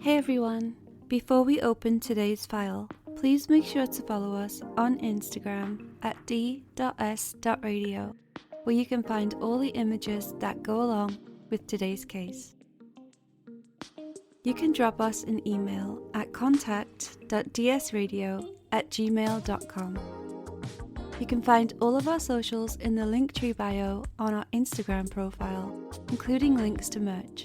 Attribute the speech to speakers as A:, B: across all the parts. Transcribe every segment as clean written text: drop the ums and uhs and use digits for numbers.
A: Hey everyone! Before we open today's file, please make sure to follow us on Instagram at d.s.radio, where you can find all the images that go along with today's case. You can drop us an email at contact.dsradio@gmail.com. You can find all of our socials in the Linktree bio on our Instagram profile, including links to merch.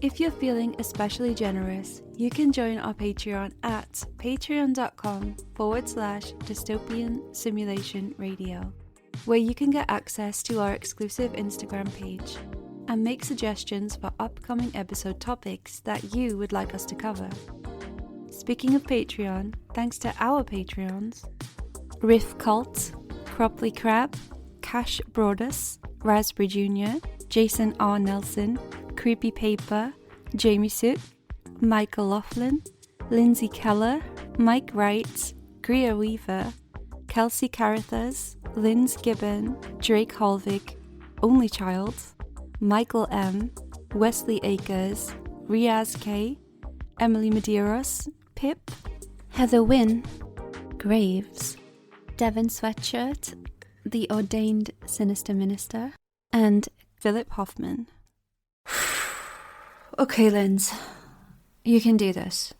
A: If you're feeling especially generous, you can join our Patreon at patreon.com/dystopian simulation radio, where you can get access to our exclusive Instagram page and make suggestions for upcoming episode topics that you would like us to cover. Speaking of Patreon, thanks to our Patreons, Riff Cult, Cropley Crab, Cash Broadus, Raspberry Jr., Jason R. Nelson, Creepy Paper, Jamie Sook, Michael Laughlin, Lindsay Keller, Mike Wright, Greer Weaver, Kelsey Carruthers, Linz Gibbon, Drake Holvig, Only Child, Michael M, Wesley Akers, Riaz K, Emily Medeiros, Pip, Heather Wynn, Graves, Devon Sweatshirt, The Ordained Sinister Minister, and Philip Hoffman. Okay, Linz, you can do this.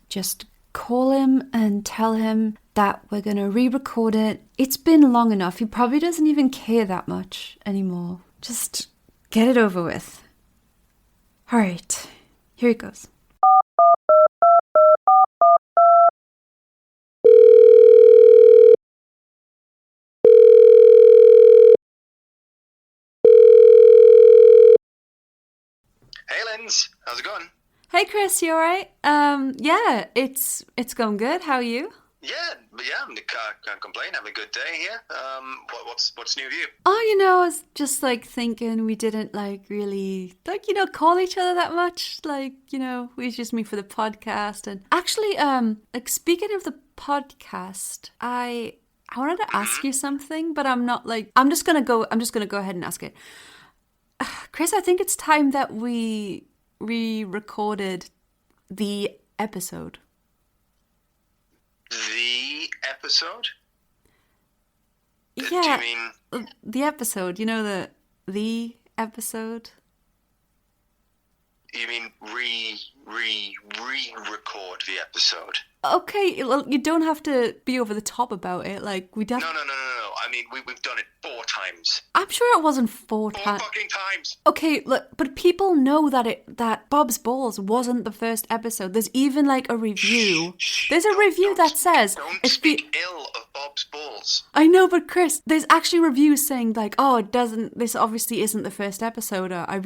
A: Just call him and tell him that we're going to re-record it. It's been long enough. He probably doesn't even care that much anymore. Just get it over with. All right, here it goes.
B: Hey Linz, how's it going?
A: Hey Chris, you alright? Yeah, it's going good. How are you?
B: Yeah, I can't complain. Having a good day here. What's new with you?
A: Oh, I was just thinking we didn't really call each other that much. We just meet for the podcast. And actually, speaking of the podcast, I wanted to ask you something, but I'm not I'm just gonna go ahead and ask it. Chris, I think it's time that we re-recorded the episode.
B: The episode?
A: Yeah.
B: Do you mean...
A: The episode, the episode?
B: You mean re-record the episode?
A: Okay, well, you don't have to be over the top about it.
B: No. I mean, we've done it 4 times.
A: I'm sure it wasn't 4 times.
B: 4 fucking times!
A: Okay, look, but people know that Bob's Balls wasn't the first episode. There's even, a review. There's a review that says...
B: Don't speak ill of Bob's Balls.
A: I know, but Chris, there's actually reviews saying, this obviously isn't the first episode, or I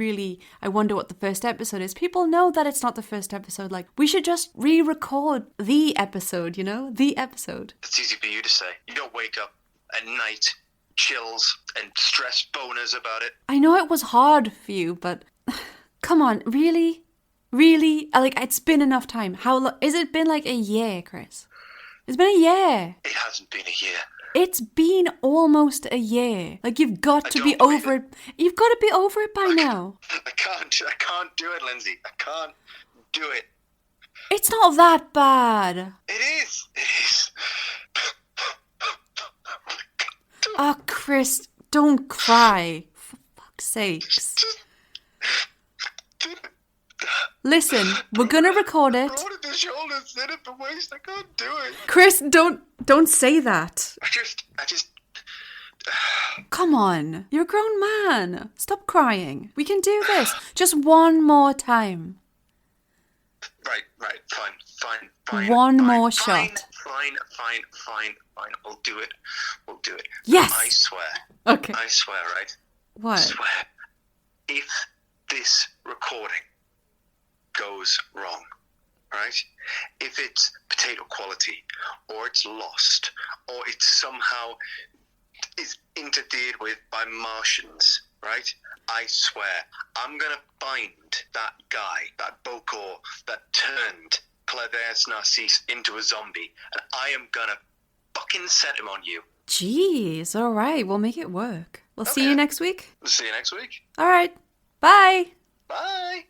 A: wonder what the first episode is. People know that it's not the first episode. We should just re-record the episode, the episode.
B: It's easy for you to say. You don't wake up at night, chills and stress boners about it.
A: I know it was hard for you, but come on, really? Really? It's been enough time. How long? Has it been a year, Chris? It's been a year.
B: It hasn't been a year.
A: It's been almost a year. You've got to be over it. You've got to be over it by now.
B: I can't do it, Lindsay. I can't do it.
A: It's not that bad.
B: It is.
A: Oh, Chris, don't cry. For fuck's sakes. Listen, we're gonna record it.
B: Broad at the shoulders, thin at the waist. I can't do it.
A: Chris, don't say that.
B: I just...
A: Come on, you're a grown man. Stop crying. We can do this. Just one more time.
B: Right, fine.
A: One more shot.
B: Fine. We'll do it.
A: Yes.
B: I swear.
A: Okay.
B: I swear, right?
A: What?
B: I swear. If this recording goes wrong, right? If it's potato quality, or it's lost, or it somehow is interfered with by Martians, right? I swear, I'm gonna find that guy, that Bokor, that turned Claveus Narcisse into a zombie, and I am gonna fucking set him on you.
A: Jeez, all right, we'll make it work. We'll see you next week.
B: See you next week.
A: All right, bye.
B: Bye.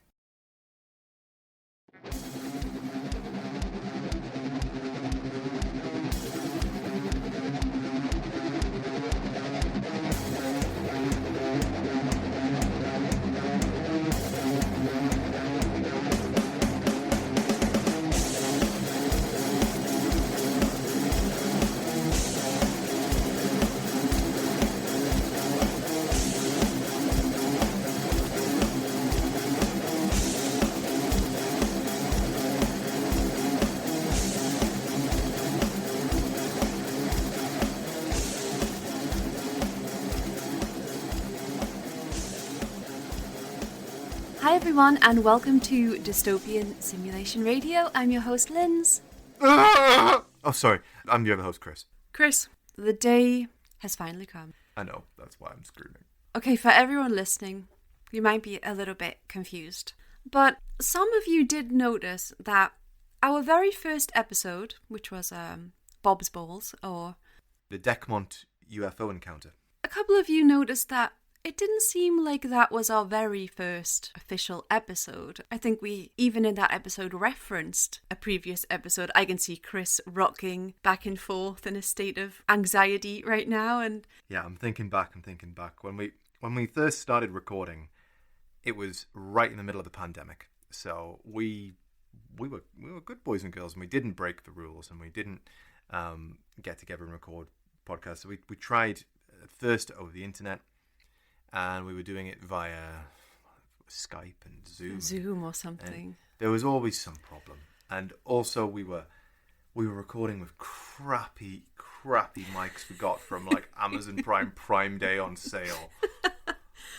A: Hi everyone, and welcome to Dystopian Simulation Radio. I'm your host, Linz.
C: Oh, sorry. I'm the other host, Chris.
A: Chris, the day has finally come.
C: I know, that's why I'm screaming.
A: Okay, for everyone listening, you might be a little bit confused, but some of you did notice that our very first episode, which was Bob's Balls, or
C: The Decmont UFO encounter.
A: a couple of you noticed that it didn't seem like that was our very first official episode. I think we, even in that episode, referenced a previous episode. I can see Chris rocking back and forth in a state of anxiety right now. And
C: Yeah, I'm thinking back. When we first started recording, it was right in the middle of the pandemic. So we were good boys and girls, and we didn't break the rules, and we didn't get together and record podcasts. So we tried at first over the internet. And we were doing it via Skype and Zoom
A: or something.
C: And there was always some problem. And also we were recording with crappy mics we got from like Amazon Prime Day on sale.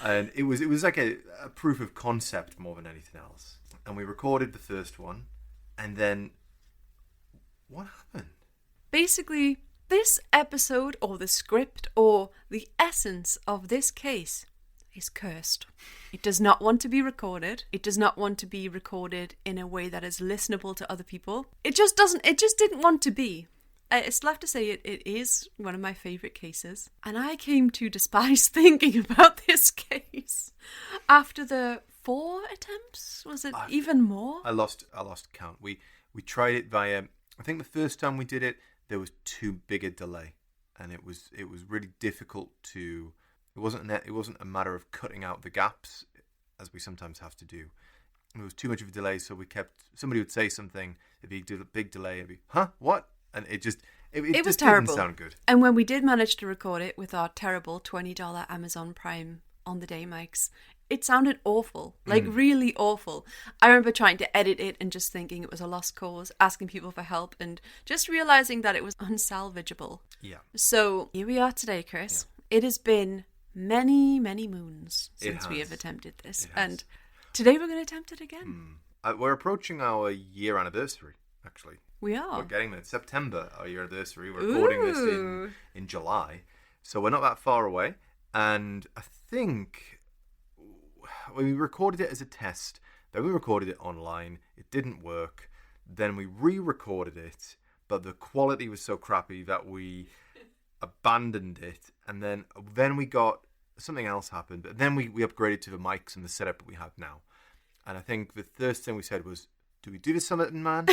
C: And it was like a proof of concept more than anything else. And we recorded the first one, and then what happened?
A: Basically, this episode, or the script, or the essence of this case is cursed. It does not want to be recorded. It does not want to be recorded in a way that is listenable to other people. It just didn't want to be. I still have to say it is one of my favourite cases. And I came to despise thinking about this case. After the 4 attempts? Was it even more?
C: I lost count. We tried it via, I think the first time we did it, there was too big a delay, and it was really difficult to. It wasn't a matter of cutting out the gaps, as we sometimes have to do. There was too much of a delay, so somebody would say something, it'd be a big delay, it'd be, huh, what? And it just
A: was terrible.
C: Didn't sound good.
A: And when we did manage to record it with our terrible $20 Amazon Prime on the day mics, it sounded awful, like really awful. I remember trying to edit it and just thinking it was a lost cause, asking people for help, and just realizing that it was unsalvageable.
C: Yeah.
A: So here we are today, Chris. Yeah. It has been many, many moons since we have attempted this. And today we're going to attempt it again.
C: We're approaching our year anniversary, actually.
A: We are.
C: We're getting there. September, our year anniversary. We're recording this in July. So we're not that far away. And I think we recorded it as a test, then we recorded it online, it didn't work, then we re-recorded it, but the quality was so crappy that we abandoned it, and then we got, something else happened, but then we upgraded to the mics and the setup that we have now. And I think the first thing we said was, do we do the Somerton man?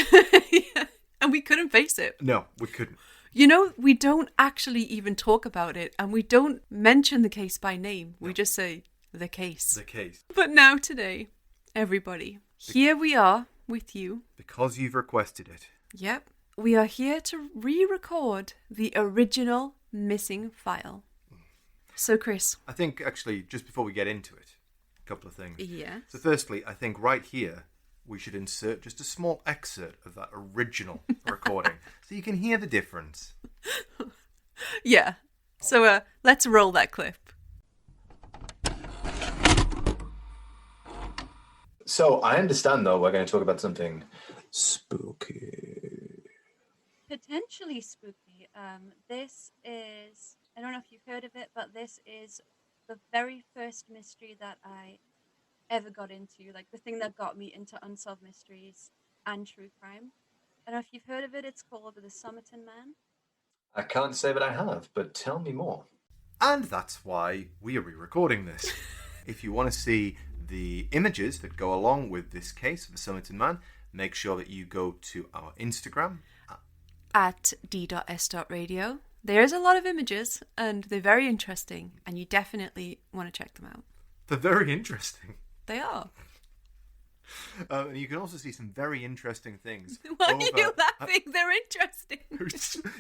A: Yeah. And we couldn't face it.
C: No, we couldn't.
A: You know, we don't actually even talk about it, and we don't mention the case by name. No. We just say, the case.
C: The case.
A: But now today, everybody, here we are with you.
C: Because you've requested it.
A: Yep. We are here to re-record the original missing file. So, Chris.
C: I think, actually, just before we get into it, a couple of things.
A: Yeah.
C: So, firstly, I think right here, we should insert just a small excerpt of that original recording so you can hear the difference.
A: Yeah. So, let's roll that clip.
D: So I understand, though, we're going to talk about something spooky.
A: Potentially spooky. This is, I don't know if you've heard of it, but this is the very first mystery that I ever got into. Like the thing that got me into unsolved mysteries and true crime. I don't know if you've heard of it. It's called the Somerton Man.
D: I can't say that I have, but tell me more.
C: And that's why we are re-recording this. If you want to see the images that go along with this case of the Somerton Man, make sure that you go to our Instagram
A: at d.s.radio. There's a lot of images and they're very interesting, and you definitely want to check them out.
C: They're very interesting.
A: They are.
C: And you can also see some very interesting things.
A: Why are you laughing? They're interesting.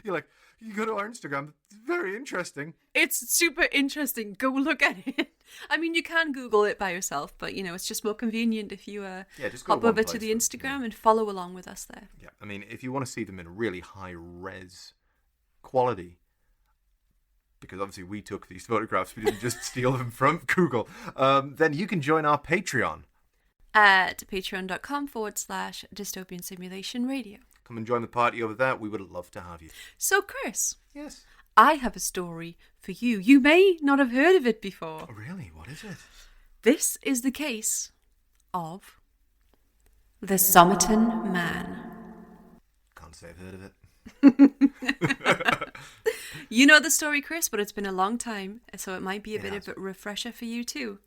C: You're like, you go to our Instagram, it's very interesting.
A: It's super interesting. Go look at it. I mean, you can Google it by yourself, but, it's just more convenient if you
C: just go
A: hop over to the Instagram and follow along with us there.
C: Yeah, I mean, if you want to see them in a really high-res quality, because obviously we took these photographs, we didn't just steal them from Google, then you can join our Patreon.
A: at patreon.com/dystopian simulation radio.
C: Come and join the party over there. We would love to have you.
A: So, Chris.
C: Yes.
A: I have a story for you. You may not have heard of it before.
C: Oh, really? What is it?
A: This is the case of the Somerton Man.
C: Can't say I've heard of it.
A: You know the story, Chris, but it's been a long time, so it might be a bit
C: has.
A: of a refresher for you too.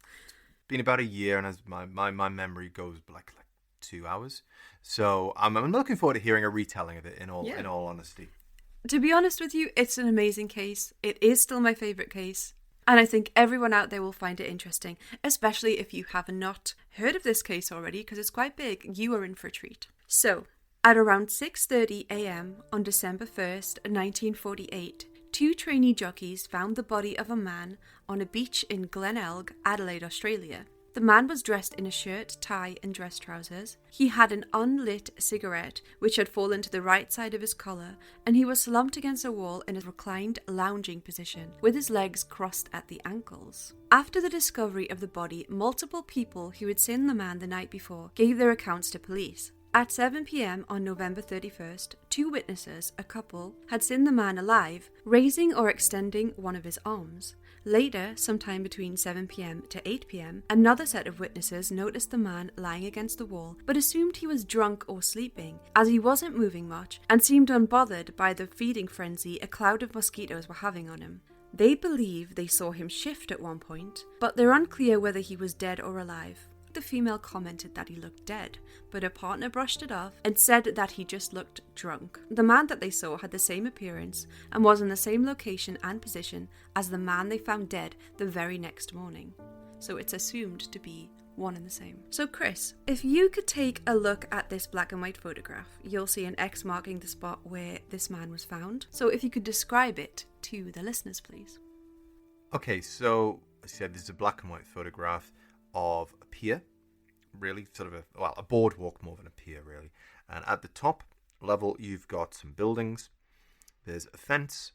C: Been about a year, and as my memory goes like 2 hours, so I'm looking forward to hearing a retelling of it. In all honesty,
A: To be honest with you, it's an amazing case. It is still my favourite case. And I think everyone out there will find it interesting, especially if you have not heard of this case already, because it's quite big. You are in for a treat. So, at around 6:30 a.m. on December 1st, 1948, 2 trainee jockeys found the body of a man on a beach in Glenelg, Adelaide, Australia. The man was dressed in a shirt, tie and dress trousers. He had an unlit cigarette which had fallen to the right side of his collar, and he was slumped against a wall in a reclined lounging position with his legs crossed at the ankles. After the discovery of the body, multiple people who had seen the man the night before gave their accounts to police. At 7 p.m. on November 31st, 2 witnesses, a couple, had seen the man alive, raising or extending one of his arms. Later, sometime between 7 p.m. to 8 p.m., another set of witnesses noticed the man lying against the wall, but assumed he was drunk or sleeping, as he wasn't moving much and seemed unbothered by the feeding frenzy a cloud of mosquitoes were having on him. They believe they saw him shift at one point, but they're unclear whether he was dead or alive. The female commented that he looked dead, but her partner brushed it off and said that he just looked drunk. The man that they saw had the same appearance and was in the same location and position as the man they found dead the very next morning. So it's assumed to be one and the same. So Chris, if you could take a look at this black and white photograph, you'll see an X marking the spot where this man was found. So if you could describe it to the listeners, please.
C: Okay, so I said this is a black and white photograph of a pier, really sort of a boardwalk more than a pier, really. And at the top level, you've got some buildings. There's a fence,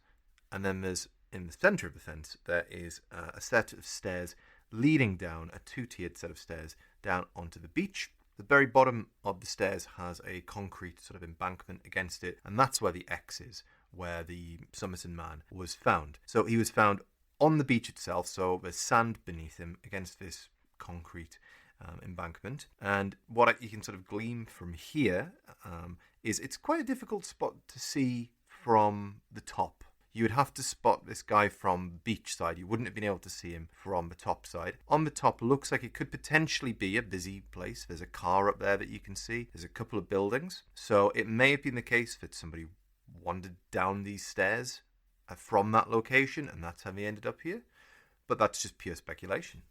C: and then there's in the centre of the fence there is a set of stairs leading down, a 2-tiered set of stairs down onto the beach. The very bottom of the stairs has a concrete sort of embankment against it, and that's where the X is, where the Somerton man was found. So he was found on the beach itself, so there's sand beneath him against this concrete embankment. And what you can sort of glean from here is it's quite a difficult spot to see from the top. You would have to spot this guy from beach side. You wouldn't have been able to see him from the top side. On the top, looks like it could potentially be a busy place. There's a car up there that you can see. There's a couple of buildings. So it may have been the case that somebody wandered down these stairs from that location, and that's how they ended up here. But that's just pure speculation.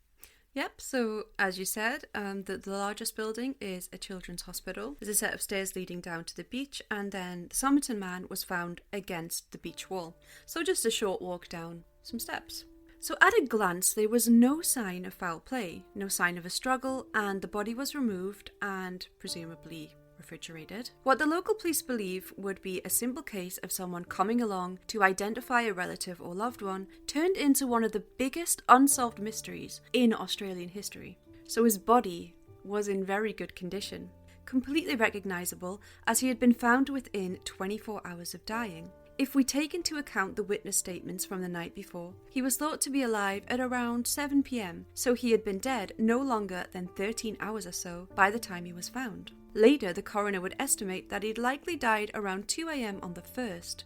A: Yep, so as you said, the largest building is a children's hospital. There's a set of stairs leading down to the beach, and then the Somerton man was found against the beach wall. So just a short walk down some steps. So at a glance, there was no sign of foul play, no sign of a struggle, and the body was removed and presumably refrigerated. What the local police believe would be a simple case of someone coming along to identify a relative or loved one turned into one of the biggest unsolved mysteries in Australian history. So his body was in very good condition, completely recognisable as he had been found within 24 hours of dying. If we take into account the witness statements from the night before, he was thought to be alive at around 7 p.m, so he had been dead no longer than 13 hours or so by the time he was found. Later, the coroner would estimate that he'd likely died around 2 a.m. on the 1st.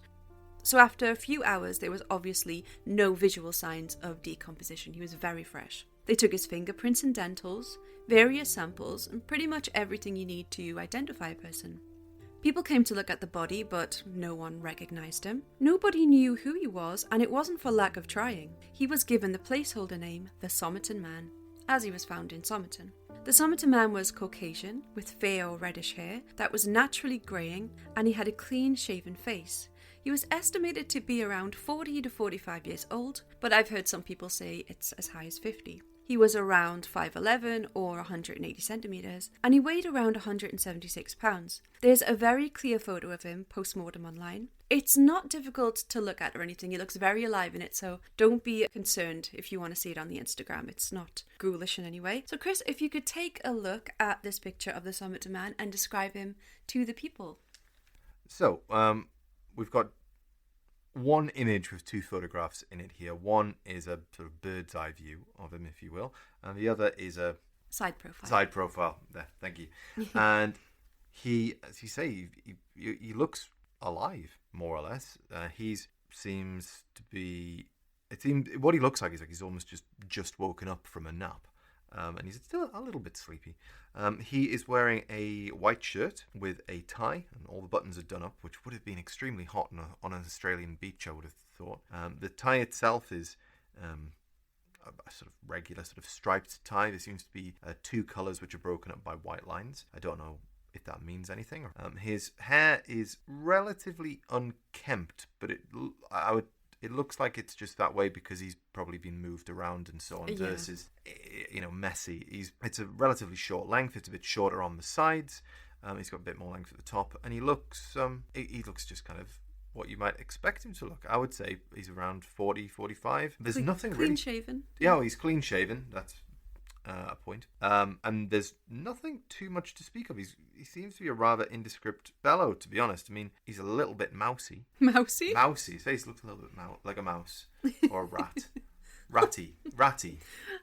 A: So after a few hours, there was obviously no visual signs of decomposition. He was very fresh. They took his fingerprints and dentals, various samples, and pretty much everything you need to identify a person. People came to look at the body, but no one recognised him. Nobody knew who he was, and it wasn't for lack of trying. He was given the placeholder name, the Somerton Man, as he was found in Somerton. The Somerton man was Caucasian, with fair or reddish hair that was naturally greying, and he had a clean-shaven face. He was estimated to be around 40 to 45 years old, but I've heard some people say it's as high as 50. He was around 5'11" or 180 centimetres, and he weighed around 176 pounds. There's a very clear photo of him post-mortem online. It's not difficult to look at or anything. He looks very alive in it, so don't be concerned if you want to see it on the Instagram. It's not ghoulish in any way. So Chris, if you could take a look at this picture of the Somerton man and describe him to the people.
C: So, we've got one image with two photographs in it here. One is a sort of bird's eye view of him, if you will, and the other is a
A: Side profile.
C: Side profile. There, thank you. And he, as you say, he looks alive, more or less. He seems to be. What he looks like is like he's almost just woken up from a nap, and he's still a little bit sleepy. He is wearing a white shirt with a tie, and all the buttons are done up, which would have been extremely hot on an Australian beach, I would have thought. The tie itself is a sort of regular sort of striped tie. There seems to be two colours which are broken up by white lines. I don't know if that means anything. His hair is relatively unkempt, but it looks like it's just that way because he's probably been moved around and so on, versus, messy. It's a relatively short length. It's a bit shorter on the sides. He's got a bit more length at the top, and he looks just kind of what you might expect him to look. I would say he's around 40, 45. There's nothing really...
A: Clean shaven.
C: Yeah, well, he's clean shaven. That's a point. And there's nothing too much to speak of. He seems to be a rather indescript fellow, to be honest. I mean, he's a little bit mousy.
A: Mousy?
C: Mousy. His face looks a little bit like a mouse. Or a rat. Ratty.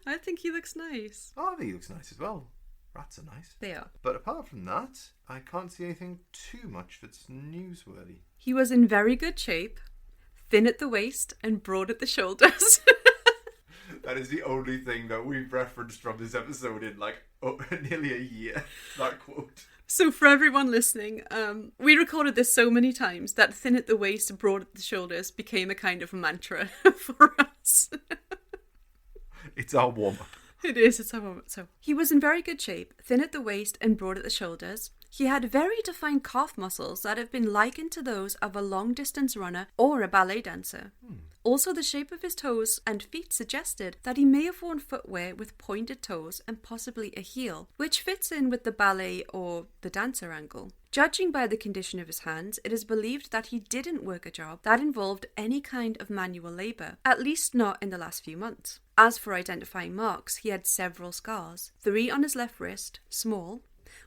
A: I think he looks nice.
C: Oh, I think he looks nice as well. Rats are nice.
A: They are.
C: But apart from that, I can't see anything too much that's newsworthy.
A: He was in very good shape, thin at the waist and broad at the shoulders.
C: That is the only thing that we've referenced from this episode in nearly a year. That quote.
A: So for everyone listening, we recorded this so many times that thin at the waist, broad at the shoulders became a kind of mantra for us.
C: It's our warm-up.
A: It is, it's our warm-up. So he was in very good shape, thin at the waist and broad at the shoulders. He had very defined calf muscles that have been likened to those of a long-distance runner or a ballet dancer. Also, the shape of his toes and feet suggested that he may have worn footwear with pointed toes and possibly a heel, which fits in with the ballet or the dancer angle. Judging by the condition of his hands, it is believed that he didn't work a job that involved any kind of manual labour, at least not in the last few months. As for identifying marks, he had several scars. 3 on his left wrist, small,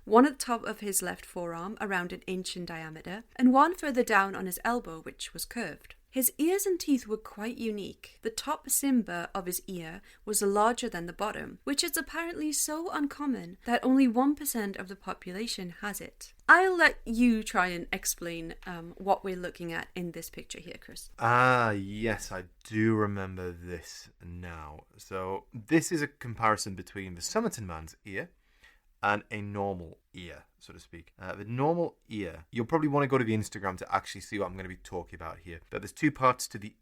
A: 1 at the top of his left forearm, around an inch in diameter, and 1 further down on his elbow, which was curved. His ears and teeth were quite unique. The top cimber of his ear was larger than the bottom, which is apparently so uncommon that only 1% of the population has it. I'll let you try and explain what we're looking at in this picture here, Chris.
C: Yes, I do remember this now. So this is a comparison between the Somerton man's ear and a normal ear, so to speak. The normal ear, you'll probably want to go to the Instagram to actually see what I'm going to be talking about here. But there's 2 parts to the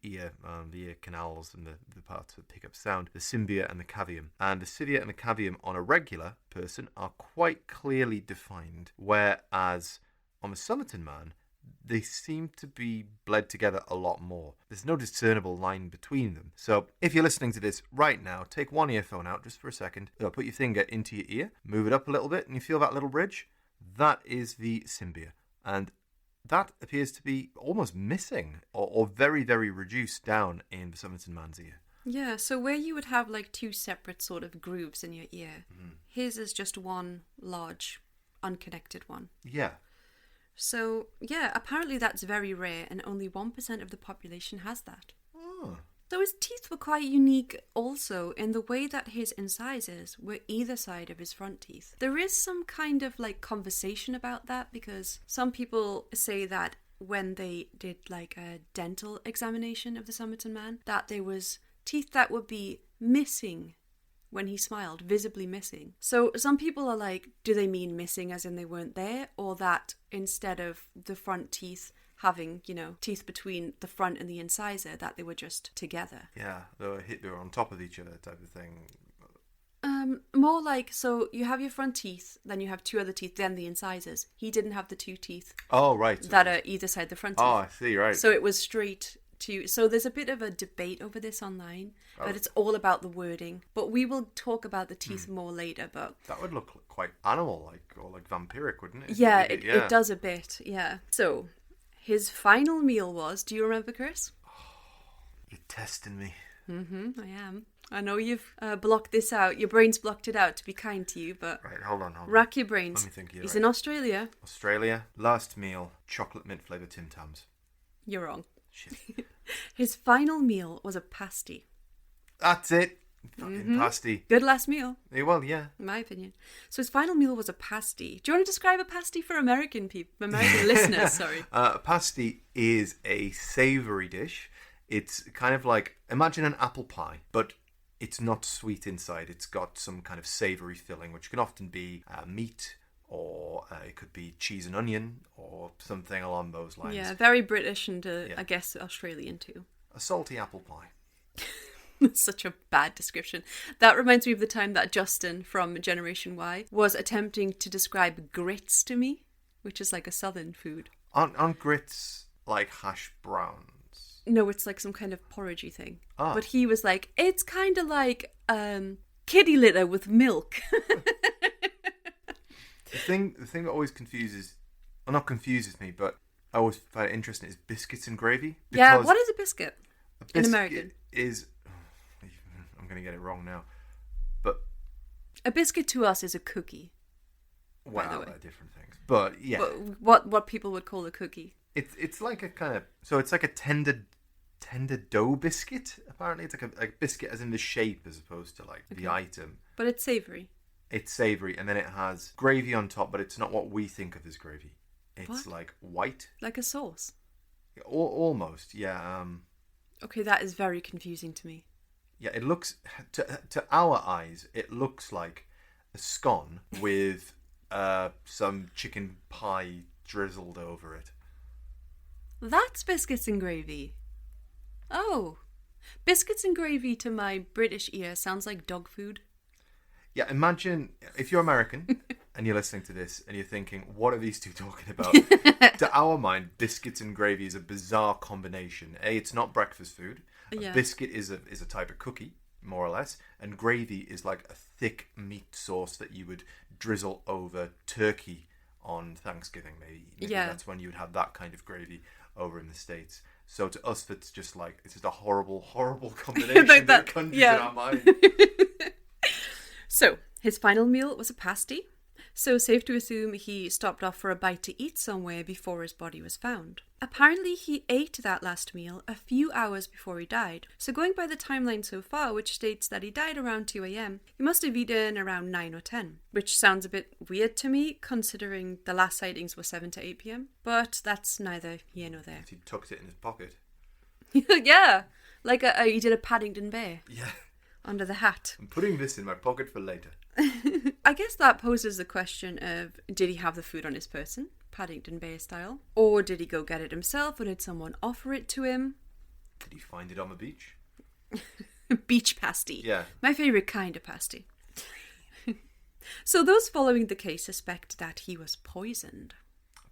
C: ear, the ear canals and the parts that pick up sound, the cimbia and the cavium. And the cilia and the cavium on a regular person are quite clearly defined, whereas on the Somerton man, they seem to be bled together a lot more. There's no discernible line between them. So if you're listening to this right now, take one earphone out just for a second, put your finger into your ear, move it up a little bit, and you feel that little ridge? That is the cimbia. And that appears to be almost missing or very, very reduced down in the Somerton man's ear.
A: Yeah, so where you would have 2 separate sort of grooves in your ear, his is just one large, unconnected one.
C: Yeah.
A: So, yeah, apparently that's very rare and only 1% of the population has that.
C: Oh.
A: So his teeth were quite unique also in the way that his incisors were either side of his front teeth. There is some kind of conversation about that because some people say that when they did a dental examination of the Somerton man, that there was teeth that would be missing when he smiled, visibly missing. So some people are like, do they mean missing as in they weren't there, or that instead of the front teeth having, teeth between the front and the incisor, that they were just together?
C: Yeah, they were on top of each other type of thing.
A: More so you have your front teeth, then you have 2 other teeth, then the incisors. He didn't have the 2 teeth.
C: Oh, right.
A: That are either side the front teeth.
C: Oh, I see, right.
A: So it was straight to... So there's a bit of a debate over this online, but it's all about the wording. But we will talk about the teeth more later, but...
C: That would look quite animal-like or vampiric, wouldn't it?
A: Yeah, it does a bit, yeah. So... his final meal was, do you remember, Chris?
C: You're testing me.
A: I am. I know you've blocked this out. Your brain's blocked it out to be kind to you, but...
C: Right, hold on.
A: Rack your brains.
C: Let me think.
A: He's in Australia.
C: Australia, last meal, chocolate mint flavoured Tim Tams.
A: You're wrong.
C: Shit.
A: His final meal was a pasty.
C: That's it. Fucking pasty.
A: Good last meal.
C: Yeah, well, yeah.
A: In my opinion. So his final meal was a pasty. Do you want to describe a pasty for American listeners? Sorry.
C: A pasty is a savoury dish. It's kind of like, imagine an apple pie, but it's not sweet inside. It's got some kind of savoury filling, which can often be meat, or it could be cheese and onion, or something along those lines.
A: Yeah, very British and I guess Australian too.
C: A salty apple pie.
A: That's such a bad description. That reminds me of the time that Justin from Generation Y was attempting to describe grits to me, which is like a southern food.
C: Aren't grits like hash browns?
A: No, it's like some kind of porridgey thing.
C: Ah.
A: But he was like, it's kind of like kitty litter with milk.
C: The thing that always not confuses me, but I always find it interesting is biscuits and gravy.
A: Yeah, what is a biscuit? In
C: Biscuit
A: American.
C: is... I'm going to get it wrong now. But...
A: A biscuit to us is a cookie.
C: Wow,
A: the way.
C: they're different things. But, yeah.
A: But what people would call a cookie.
C: It's like a kind of... So it's like a tender dough biscuit, apparently. It's like a biscuit as in the shape as opposed to like the item.
A: But it's savoury.
C: It's savoury, and then it has gravy on top, but it's not what we think of as gravy. It's
A: What?
C: like white.
A: Like a sauce.
C: Almost, yeah.
A: Okay, that is very confusing to me.
C: Yeah, it looks... To our eyes, it looks like a scone with some chicken pie drizzled over it.
A: That's biscuits and gravy. Oh. Biscuits and gravy to my British ear sounds like dog food.
C: Yeah, imagine if you're American and you're listening to this and you're thinking, what are these two talking about? To our mind, biscuits and gravy is a bizarre combination. It's not breakfast food. A biscuit is a type of cookie, more or less. And gravy is like a thick meat sauce that you would drizzle over turkey on Thanksgiving, maybe. That's when you would have that kind of gravy over in the States. So to us, it's just a horrible, horrible combination that conjures in our mind.
A: So, his final meal was a pasty. So, safe to assume he stopped off for a bite to eat somewhere before his body was found. Apparently, he ate that last meal a few hours before he died. So, going by the timeline so far, which states that he died around 2 a.m., he must have eaten around 9 or 10. Which sounds a bit weird to me, considering the last sightings were 7 to 8 p.m. But that's neither here nor there.
C: He tucked it in his pocket.
A: Yeah, like he did a Paddington Bear.
C: Yeah.
A: Under the hat.
C: I'm putting this in my pocket for later.
A: I guess that poses the question of, did he have the food on his person, Paddington Bear style? Or did he go get it himself, or did someone offer it to him?
C: Did he find it on the beach?
A: Beach pasty.
C: Yeah.
A: My favourite kind of pasty. So those following the case suspect that he was poisoned.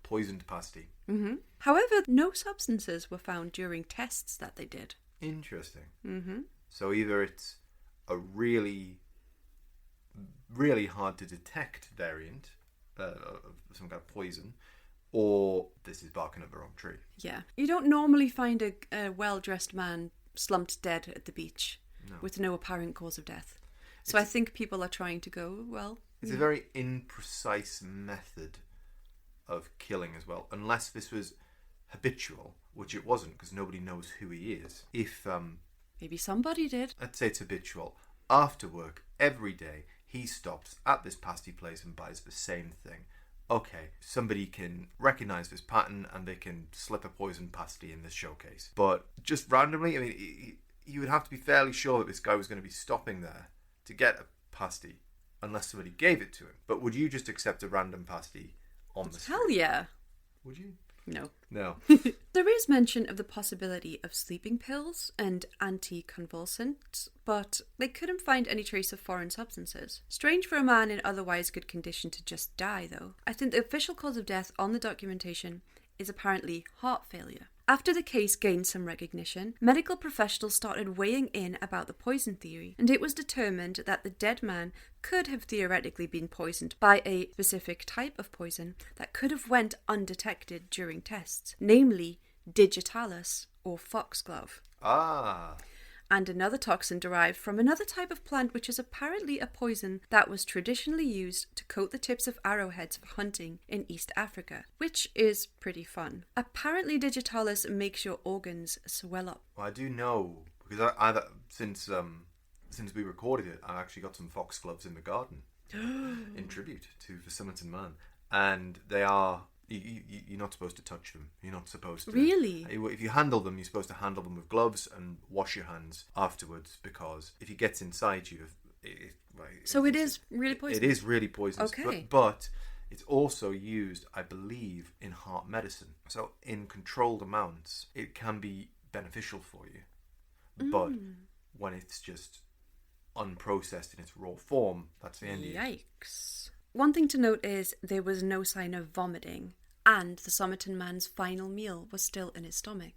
C: Poisoned pasty.
A: Mm-hmm. However, no substances were found during tests that they did.
C: Interesting.
A: Mm-hmm.
C: So either it's a really, really hard to detect variant of some kind of poison, or this is barking up the wrong tree.
A: Yeah. You don't normally find a well-dressed man slumped dead at the beach with no apparent cause of death. So I think people are trying to go, well...
C: It's a very imprecise method of killing as well, unless this was habitual, which it wasn't, because nobody knows who he is. If...
A: Maybe somebody did.
C: I'd say it's habitual. After work, every day, he stops at this pasty place and buys the same thing. Okay, somebody can recognise this pattern and they can slip a poison pasty in this showcase. But just randomly, I mean, you would have to be fairly sure that this guy was going to be stopping there to get a pasty, unless somebody gave it to him. But would you just accept a random pasty on the street?
A: Hell yeah.
C: Would you?
A: No.
C: No.
A: There is mention of the possibility of sleeping pills and anticonvulsants, but they couldn't find any trace of foreign substances. Strange for a man in otherwise good condition to just die, though. I think the official cause of death on the documentation is apparently heart failure. After the case gained some recognition, medical professionals started weighing in about the poison theory, and it was determined that the dead man could have theoretically been poisoned by a specific type of poison that could have went undetected during tests, namely digitalis, or foxglove.
C: Ah.
A: And another toxin derived from another type of plant which is apparently a poison that was traditionally used to coat the tips of arrowheads for hunting in East Africa, which is pretty fun. Apparently digitalis makes your organs swell up.
C: Well, I do know, because I since we recorded it, I actually got some foxgloves in the garden in tribute to the Somerton man. And they are... You're not supposed to touch them. You're not supposed to.
A: Really?
C: If you handle them, you're supposed to handle them with gloves and wash your hands afterwards, because if it gets inside you...
A: So it is really poisonous?
C: It is really poisonous.
A: Okay.
C: But it's also used, I believe, in heart medicine. So in controlled amounts, it can be beneficial for you. But when it's just unprocessed in its raw form, that's the end of it.
A: Yikes. One thing to note is there was no sign of vomiting, and the Somerton man's final meal was still in his stomach.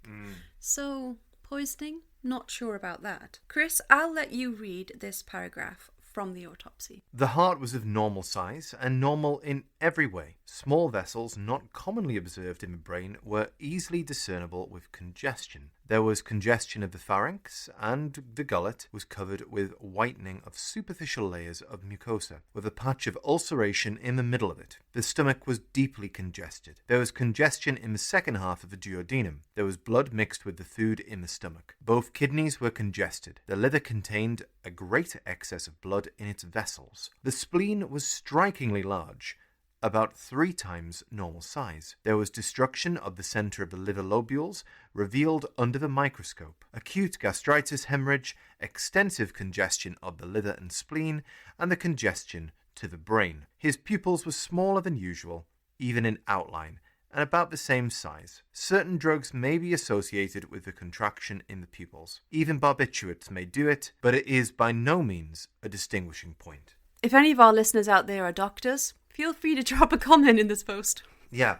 A: So, poisoning? Not sure about that. Chris, I'll let you read this paragraph from the autopsy.
C: The heart was of normal size and normal in every way. Small vessels not commonly observed in the brain were easily discernible with congestion. There was congestion of the pharynx, and the gullet was covered with whitening of superficial layers of mucosa, with a patch of ulceration in the middle of it. The stomach was deeply congested. There was congestion in the second half of the duodenum. There was blood mixed with the food in the stomach. Both kidneys were congested. The liver contained a greater excess of blood in its vessels. The spleen was strikingly large, about 3 times normal size. There was destruction of the centre of the liver lobules, revealed under the microscope. Acute gastritis hemorrhage, extensive congestion of the liver and spleen, and the congestion to the brain. His pupils were smaller than usual, even in outline, and about the same size. Certain drugs may be associated with the contraction in the pupils. Even barbiturates may do it, but it is by no means a distinguishing point.
A: If any of our listeners out there are doctors, feel free to drop a comment in this post.
C: Yeah.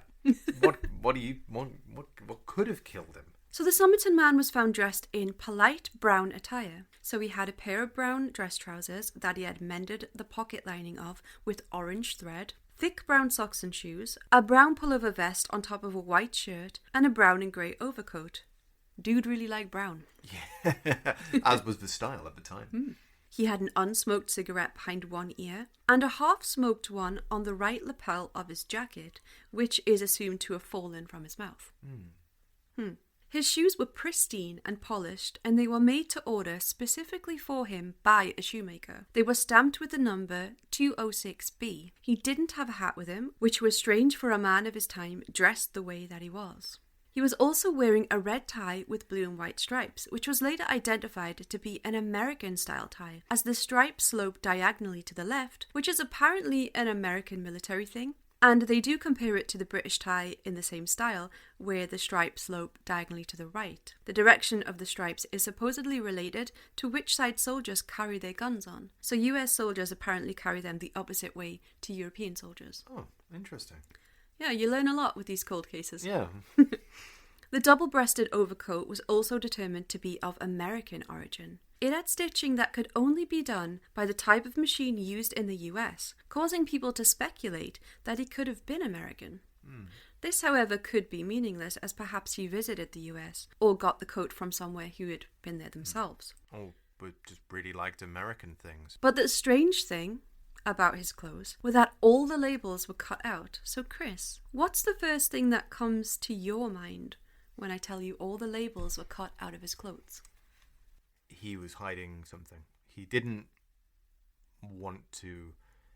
C: What could have killed him?
A: So the Somerton man was found dressed in polite brown attire. So he had a pair of brown dress trousers that he had mended the pocket lining of with orange thread, thick brown socks and shoes, a brown pullover vest on top of a white shirt, and a brown and grey overcoat. Dude really liked brown.
C: Yeah, as was the style at the time.
A: He had an unsmoked cigarette behind one ear and a half-smoked one on the right lapel of his jacket, which is assumed to have fallen from his mouth. His shoes were pristine and polished, and they were made to order specifically for him by a shoemaker. They were stamped with the number 206B. He didn't have a hat with him, which was strange for a man of his time dressed the way that he was. He was also wearing a red tie with blue and white stripes, which was later identified to be an American-style tie, as the stripes sloped diagonally to the left, which is apparently an American military thing. And they do compare it to the British tie in the same style, where the stripes slope diagonally to the right. The direction of the stripes is supposedly related to which side soldiers carry their guns on. So US soldiers apparently carry them the opposite way to European soldiers.
C: Oh, interesting.
A: Yeah, you learn a lot with these cold cases.
C: Yeah.
A: The double-breasted overcoat was also determined to be of American origin. It had stitching that could only be done by the type of machine used in the US, causing people to speculate that he could have been American. This, however, could be meaningless, as perhaps he visited the US or got the coat from somewhere who had been there themselves.
C: Oh, but just really liked American things.
A: But the strange thing about his clothes were that all the labels were cut out. So Chris, what's the first thing that comes to your mind when I tell you all the labels were cut out of his clothes?
C: He was hiding something. He didn't want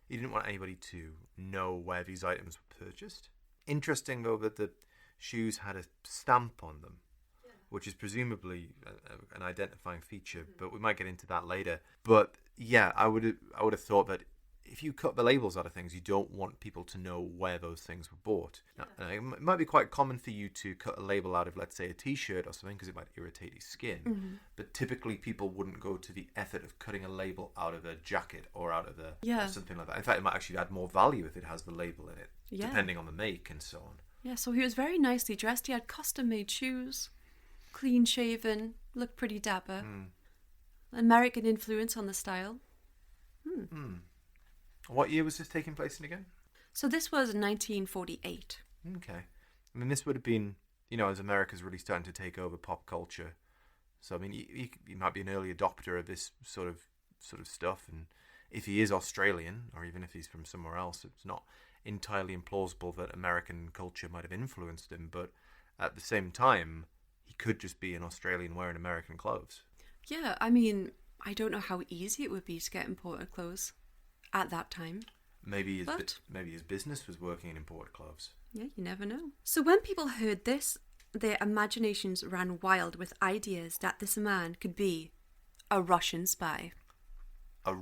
C: anybody to know where these items were purchased. Interesting though that the shoes had a stamp on them, which is presumably an identifying feature, but we might get into that later. But yeah, I would have thought that if you cut the labels out of things, you don't want people to know where those things were bought. Now, it might be quite common for you to cut a label out of, let's say, a t-shirt or something, because it might irritate your skin. But typically people wouldn't go to the effort of cutting a label out of a jacket or out of or something like that. In fact, it might actually add more value if it has the label in it, depending on the make and so on.
A: Yeah, so he was very nicely dressed. He had custom-made shoes, clean-shaven, looked pretty dapper. American influence on the style.
C: What year was this taking place in again?
A: So this was 1948.
C: Okay. I mean, this would have been, as America's really starting to take over pop culture. So, I mean, he might be an early adopter of this sort of stuff. And if he is Australian, or even if he's from somewhere else, it's not entirely implausible that American culture might have influenced him. But at the same time, he could just be an Australian wearing American clothes.
A: Yeah, I mean, I don't know how easy it would be to get imported clothes at that time.
C: Maybe his business was working in imported clothes.
A: Yeah, you never know. So when people heard this, their imaginations ran wild with ideas that this man could be a Russian spy.
C: A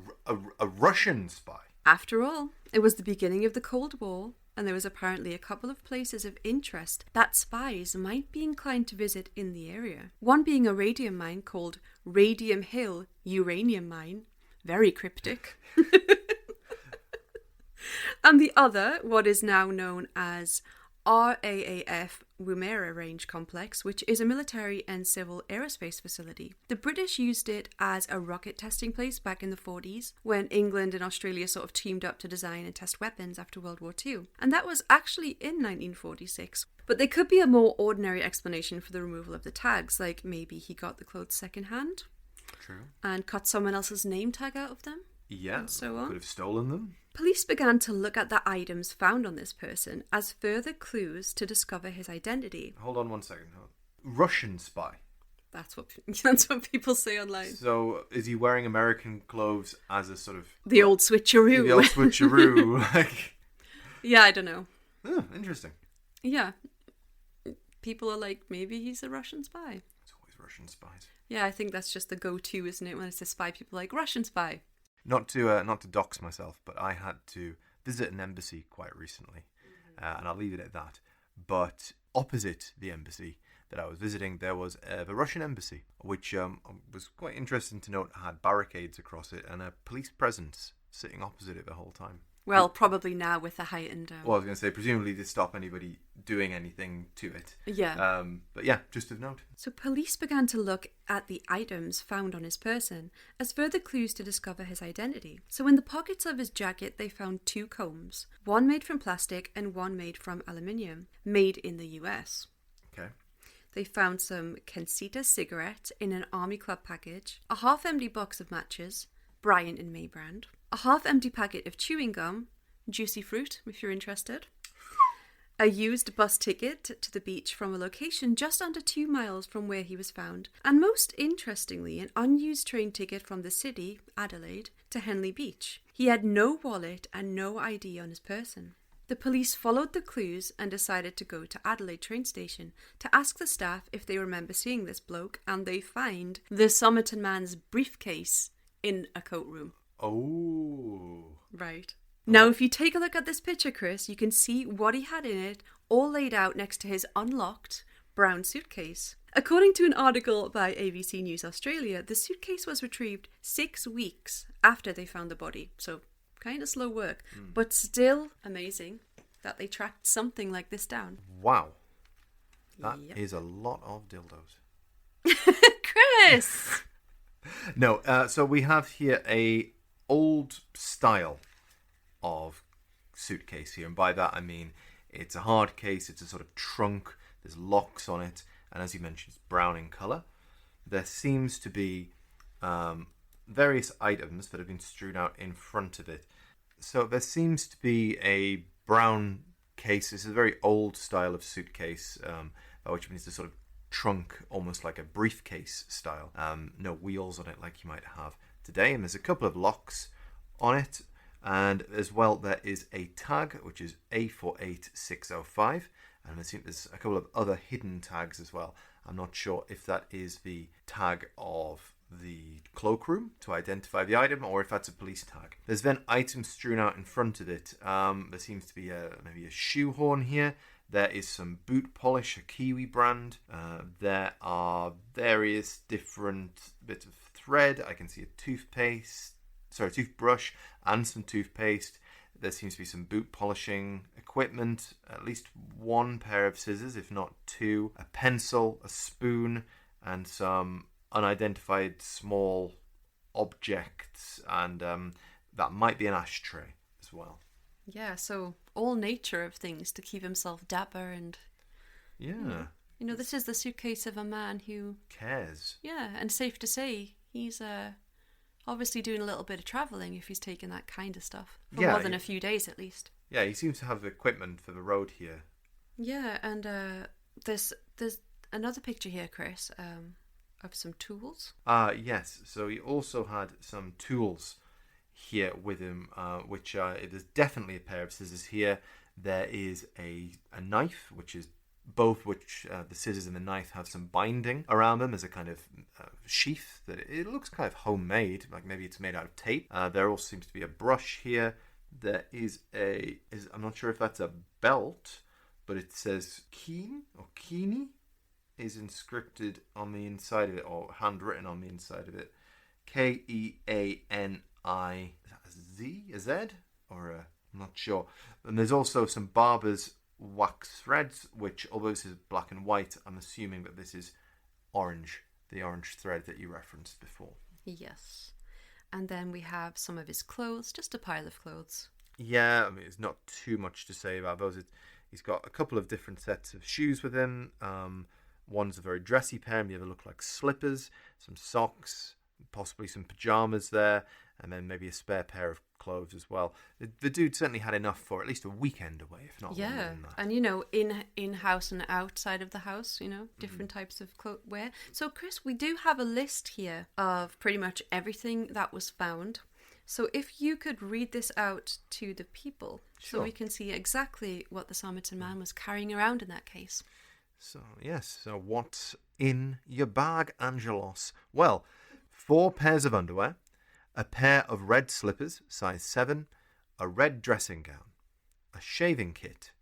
C: Russian spy?
A: After all, it was the beginning of the Cold War, and there was apparently a couple of places of interest that spies might be inclined to visit in the area. One being a radium mine called Radium Hill Uranium Mine. Very cryptic. And the other, what is now known as RAAF Woomera Range Complex, which is a military and civil aerospace facility. The British used it as a rocket testing place back in the 40s, when England and Australia sort of teamed up to design and test weapons after World War II. And that was actually in 1946. But there could be a more ordinary explanation for the removal of the tags, like maybe he got the clothes secondhand.
C: True.
A: And cut someone else's name tag out of them.
C: Yeah,
A: and so on.
C: Could have stolen them.
A: Police began to look at the items found on this person as further clues to discover his identity.
C: Hold on one second. Russian spy.
A: That's what people say online.
C: So is he wearing American clothes as a sort of...
A: The old switcheroo.
C: The old switcheroo. Like...
A: Yeah, I don't know.
C: Oh, interesting.
A: Yeah. People are like, maybe he's a Russian spy.
C: It's always Russian spies.
A: Yeah, I think that's just the go-to, isn't it? When it's a spy, people are like, Russian spy.
C: Not to dox myself, but I had to visit an embassy quite recently, and I'll leave it at that. But opposite the embassy that I was visiting, there was the Russian embassy, which was quite interesting to note had barricades across it and a police presence sitting opposite it the whole time.
A: Well, probably now with the heightened...
C: Well, I was going to say, presumably to stop anybody doing anything to it.
A: Yeah.
C: But yeah, just of note.
A: So police began to look at the items found on his person as further clues to discover his identity. So in the pockets of his jacket, they found 2 combs, one made from plastic and one made from aluminium, made in the US.
C: Okay.
A: They found some Kensita cigarettes in an Army Club package, a half-empty box of matches, Bryant and May brand, a half-empty packet of chewing gum, Juicy Fruit, if you're interested, a used bus ticket to the beach from a location just under 2 miles from where he was found, and most interestingly, an unused train ticket from the city, Adelaide, to Henley Beach. He had no wallet and no ID on his person. The police followed the clues and decided to go to Adelaide train station to ask the staff if they remember seeing this bloke, and they find the Somerton man's briefcase in a coat room.
C: Oh.
A: Right. Now, if you take a look at this picture, Chris, you can see what he had in it, all laid out next to his unlocked brown suitcase. According to an article by ABC News Australia, the suitcase was retrieved 6 weeks after they found the body. So, kind of slow work, but still amazing that they tracked something like this down.
C: Wow. That is a lot of dildos.
A: Chris!
C: No, so we have here a old style of suitcase here, and by that I mean it's a hard case, it's a sort of trunk, there's locks on it, and as you mentioned, it's brown in colour. There seems to be various items that have been strewn out in front of it. So there seems to be a brown case. This is a very old style of suitcase, which means the sort of trunk, almost like a briefcase style. No wheels on it like you might have today, and there's a couple of locks on it, and as well there is a tag which is A48605, and there's a couple of other hidden tags as well. I'm not sure if that is the tag of the cloakroom to identify the item, or if that's a police tag. There's then items strewn out in front of it. There seems to be maybe a shoehorn here. There is some boot polish, a Kiwi brand. There are various different bits of thread. I can see a toothbrush and some toothpaste. There seems to be some boot polishing equipment, at least one pair of scissors, if not two, a pencil, a spoon, and some unidentified small objects, and that might be an ashtray as well.
A: Yeah, so all nature of things to keep himself dapper and...
C: Yeah.
A: You know, this is the suitcase of a man who...
C: cares.
A: Yeah, and safe to say, he's obviously doing a little bit of travelling if he's taking that kind of stuff. For more than a few days, at least.
C: Yeah, he seems to have equipment for the road here.
A: Yeah, and there's another picture here, Chris, of some tools.
C: Yes, so he also had some tools here with him, which there's definitely a pair of scissors here. There is a knife, which is the scissors and the knife have some binding around them as a kind of sheath that it looks kind of homemade, like maybe it's made out of tape. There also seems to be a brush here. There is I'm not sure if that's a belt, but it says Keen or Keeny is inscripted on the inside of it, or handwritten on the inside of it. Keani. Is that a Z? Or I'm not sure. And there's also some barber's wax threads, which, although this is black and white, I'm assuming that this is orange, the orange thread that you referenced before.
A: Yes. And then we have some of his clothes, just a pile of clothes.
C: Yeah, I mean, it's not too much to say about those. He's got a couple of different sets of shoes with him. One's a very dressy pair, and the other look like slippers, some socks, possibly some pajamas there, and then maybe a spare pair of clothes as well. The dude certainly had enough for at least a weekend away, if not longer than that.
A: And you know, in-house and outside of the house, you know, different types of wear. So Chris, we do have a list here of pretty much everything that was found. So if you could read this out to the people,
C: Sure.
A: So we can see exactly what the Somerton man was carrying around in that case.
C: So, yes, so what's in your bag, Angelos? Well, 4 pairs of underwear, a pair of red slippers, size 7, a red dressing gown, a shaving kit,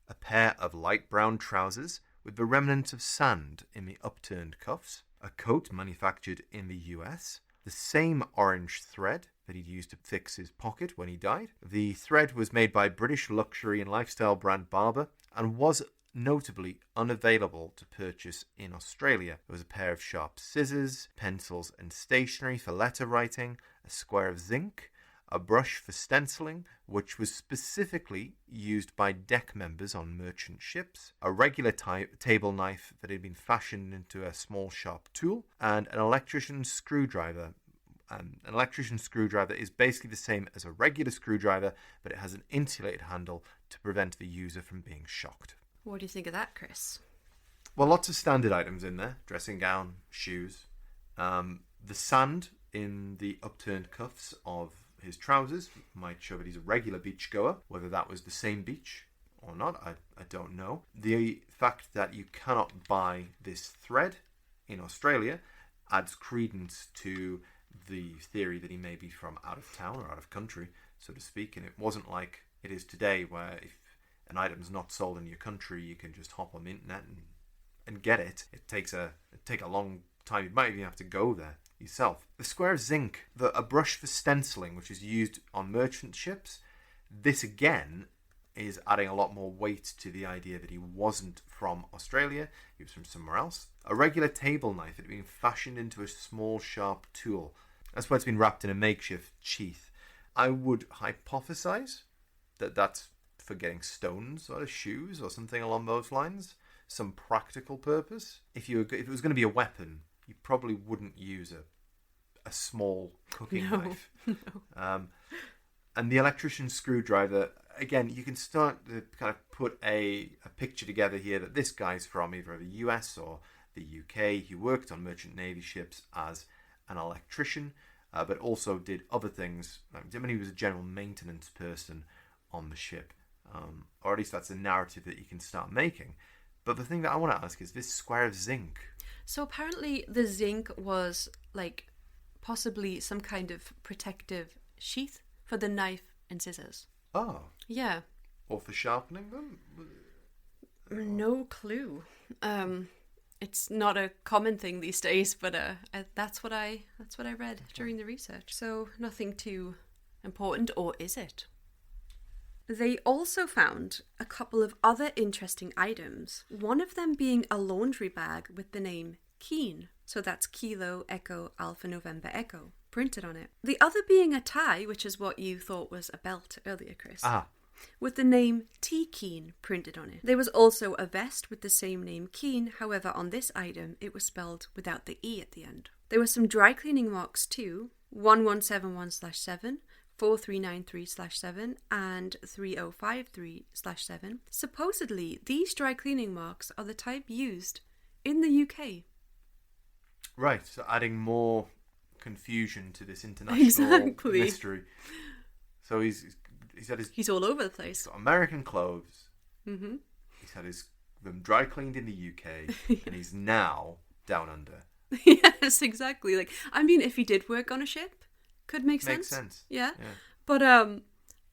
C: a pair of light brown trousers with the remnants of sand in the upturned cuffs, a coat manufactured in the US, the same orange thread that he'd used to fix his pocket when he died. The thread was made by British luxury and lifestyle brand Barbour and was notably unavailable to purchase in Australia. There was a pair of sharp scissors, pencils and stationery for letter writing, a square of zinc, a brush for stenciling, which was specifically used by deck members on merchant ships, a regular table knife that had been fashioned into a small sharp tool, and an electrician's screwdriver. An electrician's screwdriver is basically the same as a regular screwdriver, but it has an insulated handle to prevent the user from being shocked.
A: What do you think of that, Chris?
C: Well, lots of standard items in there. Dressing gown, shoes. The sand in the upturned cuffs of his trousers might show that he's a regular beachgoer. Whether that was the same beach or not, I don't know. The fact that you cannot buy this thread in Australia adds credence to the theory that he may be from out of town or out of country, so to speak. And it wasn't like it is today, where if an item's not sold in your country, you can just hop on the internet and get it. It takes a long time. You might even have to go there yourself. The square of zinc, a brush for stenciling, which is used on merchant ships. This again is adding a lot more weight to the idea that he wasn't from Australia, he was from somewhere else. A regular table knife had been fashioned into a small sharp tool. That's why it's been wrapped in a makeshift sheath. I would hypothesize that that's for getting stones out of shoes or something along those lines. Some practical purpose. If it was going to be a weapon, you probably wouldn't use a small cooking knife. No. And the electrician's screwdriver, again, you can start to kind of put a picture together here that this guy's from either the US or the UK. He worked on merchant navy ships as an electrician, but also did other things. I mean, he was a general maintenance person on the ship, or at least that's a narrative that you can start making. But the thing that I want to ask is this square of zinc.
A: So apparently the zinc was like possibly some kind of protective sheath for the knife and scissors.
C: Oh.
A: Yeah.
C: Or for sharpening them?
A: No clue. It's not a common thing these days, but that's what I read during the research. So nothing too important, or is it? They also found a couple of other interesting items, one of them being a laundry bag with the name Keen. So that's Kilo Echo Alpha November Echo printed on it. The other being a tie, which is what you thought was a belt earlier, Chris. With the name T Keen printed on it. There was also a vest with the same name Keen, however on this item it was spelled without the E at the end. There were some dry cleaning marks too, 1171/7, 4393/7 and 3053/7. Supposedly, these dry cleaning marks are the type used in the UK.
C: Right, so adding more confusion to this international mystery. So he's had he's
A: all over the place.
C: He's got American clothes. Mm-hmm. He's had them dry cleaned in the UK, and he's now down under.
A: Yes, exactly. Like, I mean, if he did work on a ship, could make sense.
C: Makes sense.
A: Yeah. But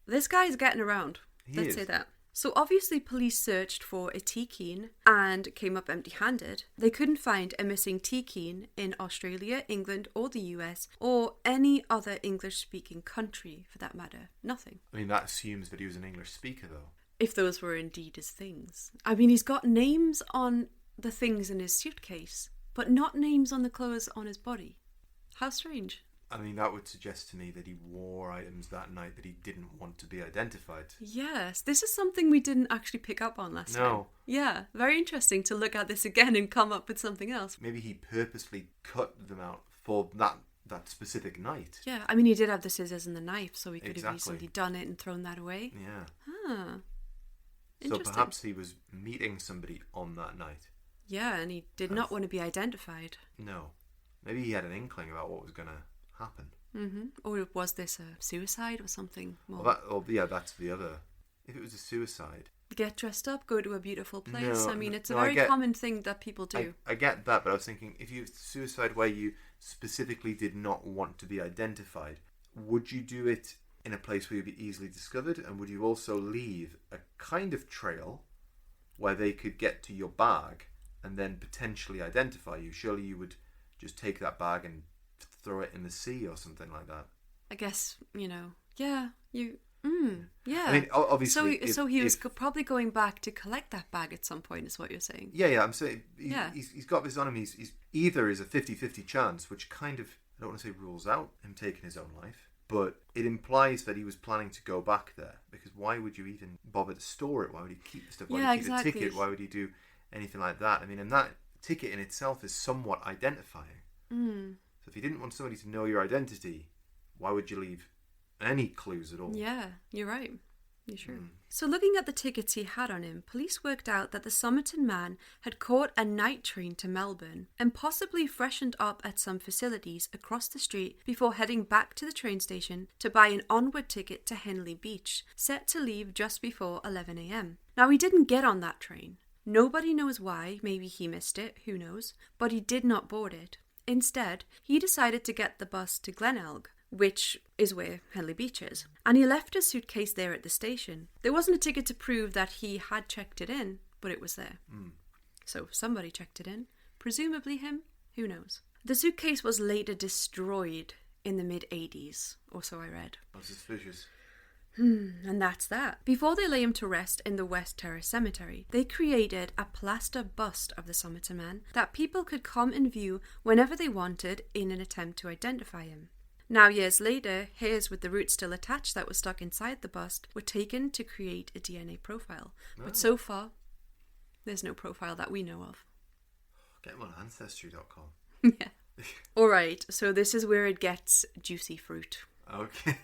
A: this guy's getting around. Let's say that. So obviously police searched for a T-Keen and came up empty-handed. They couldn't find a missing T-Keen in Australia, England or the US or any other English-speaking country for that matter. Nothing.
C: I mean, that assumes that he was an English speaker though.
A: If those were indeed his things. I mean, he's got names on the things in his suitcase, but not names on the clothes on his body. How strange.
C: I mean, that would suggest to me that he wore items that night that he didn't want to be identified.
A: Yes, this is something we didn't actually pick up on last time.
C: No.
A: Yeah, very interesting to look at this again and come up with something else.
C: Maybe he purposely cut them out for that specific night.
A: Yeah, I mean, he did have the scissors and the knife, so he could have easily done it and thrown that away.
C: Yeah.
A: Huh.
C: So perhaps he was meeting somebody on that night.
A: Yeah, and he did not want to be identified.
C: No. Maybe he had an inkling about what was going to happen.
A: Mm-hmm. Or was this a suicide or something more?
C: That's the other. If it was a suicide,
A: get dressed up, go to a beautiful place.
C: No,
A: I mean, it's a very common thing that people do.
C: I get that, but I was thinking, if you suicide where you specifically did not want to be identified, would you do it in a place where you'd be easily discovered, and would you also leave a kind of trail where they could get to your bag and then potentially identify you? Surely you would just take that bag and throw it in the sea or something like that.
A: I guess, yeah, yeah.
C: I mean, obviously...
A: So he was probably going back to collect that bag at some point, is what you're saying.
C: Yeah, I'm saying he's got this on him. He's either is a 50-50 chance, which kind of, I don't want to say rules out him taking his own life, but it implies that he was planning to go back there, because why would you even bother to store it? Why would he keep the stuff? Why would he keep the ticket? Why would he do anything like that? I mean, and that ticket in itself is somewhat identifying. So if you didn't want somebody to know your identity, why would you leave any clues at all?
A: Yeah, you're right. You're true. So looking at the tickets he had on him, police worked out that the Somerton man had caught a night train to Melbourne and possibly freshened up at some facilities across the street before heading back to the train station to buy an onward ticket to Henley Beach, set to leave just before 11 a.m. Now, he didn't get on that train. Nobody knows why. Maybe he missed it, who knows, but he did not board it. Instead, he decided to get the bus to Glenelg, which is where Henley Beach is, and he left his suitcase there at the station. There wasn't a ticket to prove that he had checked it in, but it was there. So somebody checked it in, presumably him, who knows. The suitcase was later destroyed in the mid-80s, or so I read.
C: That's suspicious.
A: And that's that. Before they lay him to rest in the West Terrace Cemetery, they created a plaster bust of the Somerton man that people could come and view whenever they wanted in an attempt to identify him. Now, years later, hairs with the roots still attached that were stuck inside the bust were taken to create a DNA profile. But so far, there's no profile that we know of.
C: Get him on Ancestry.com.
A: Yeah. All right, so this is where it gets juicy fruit.
C: Okay.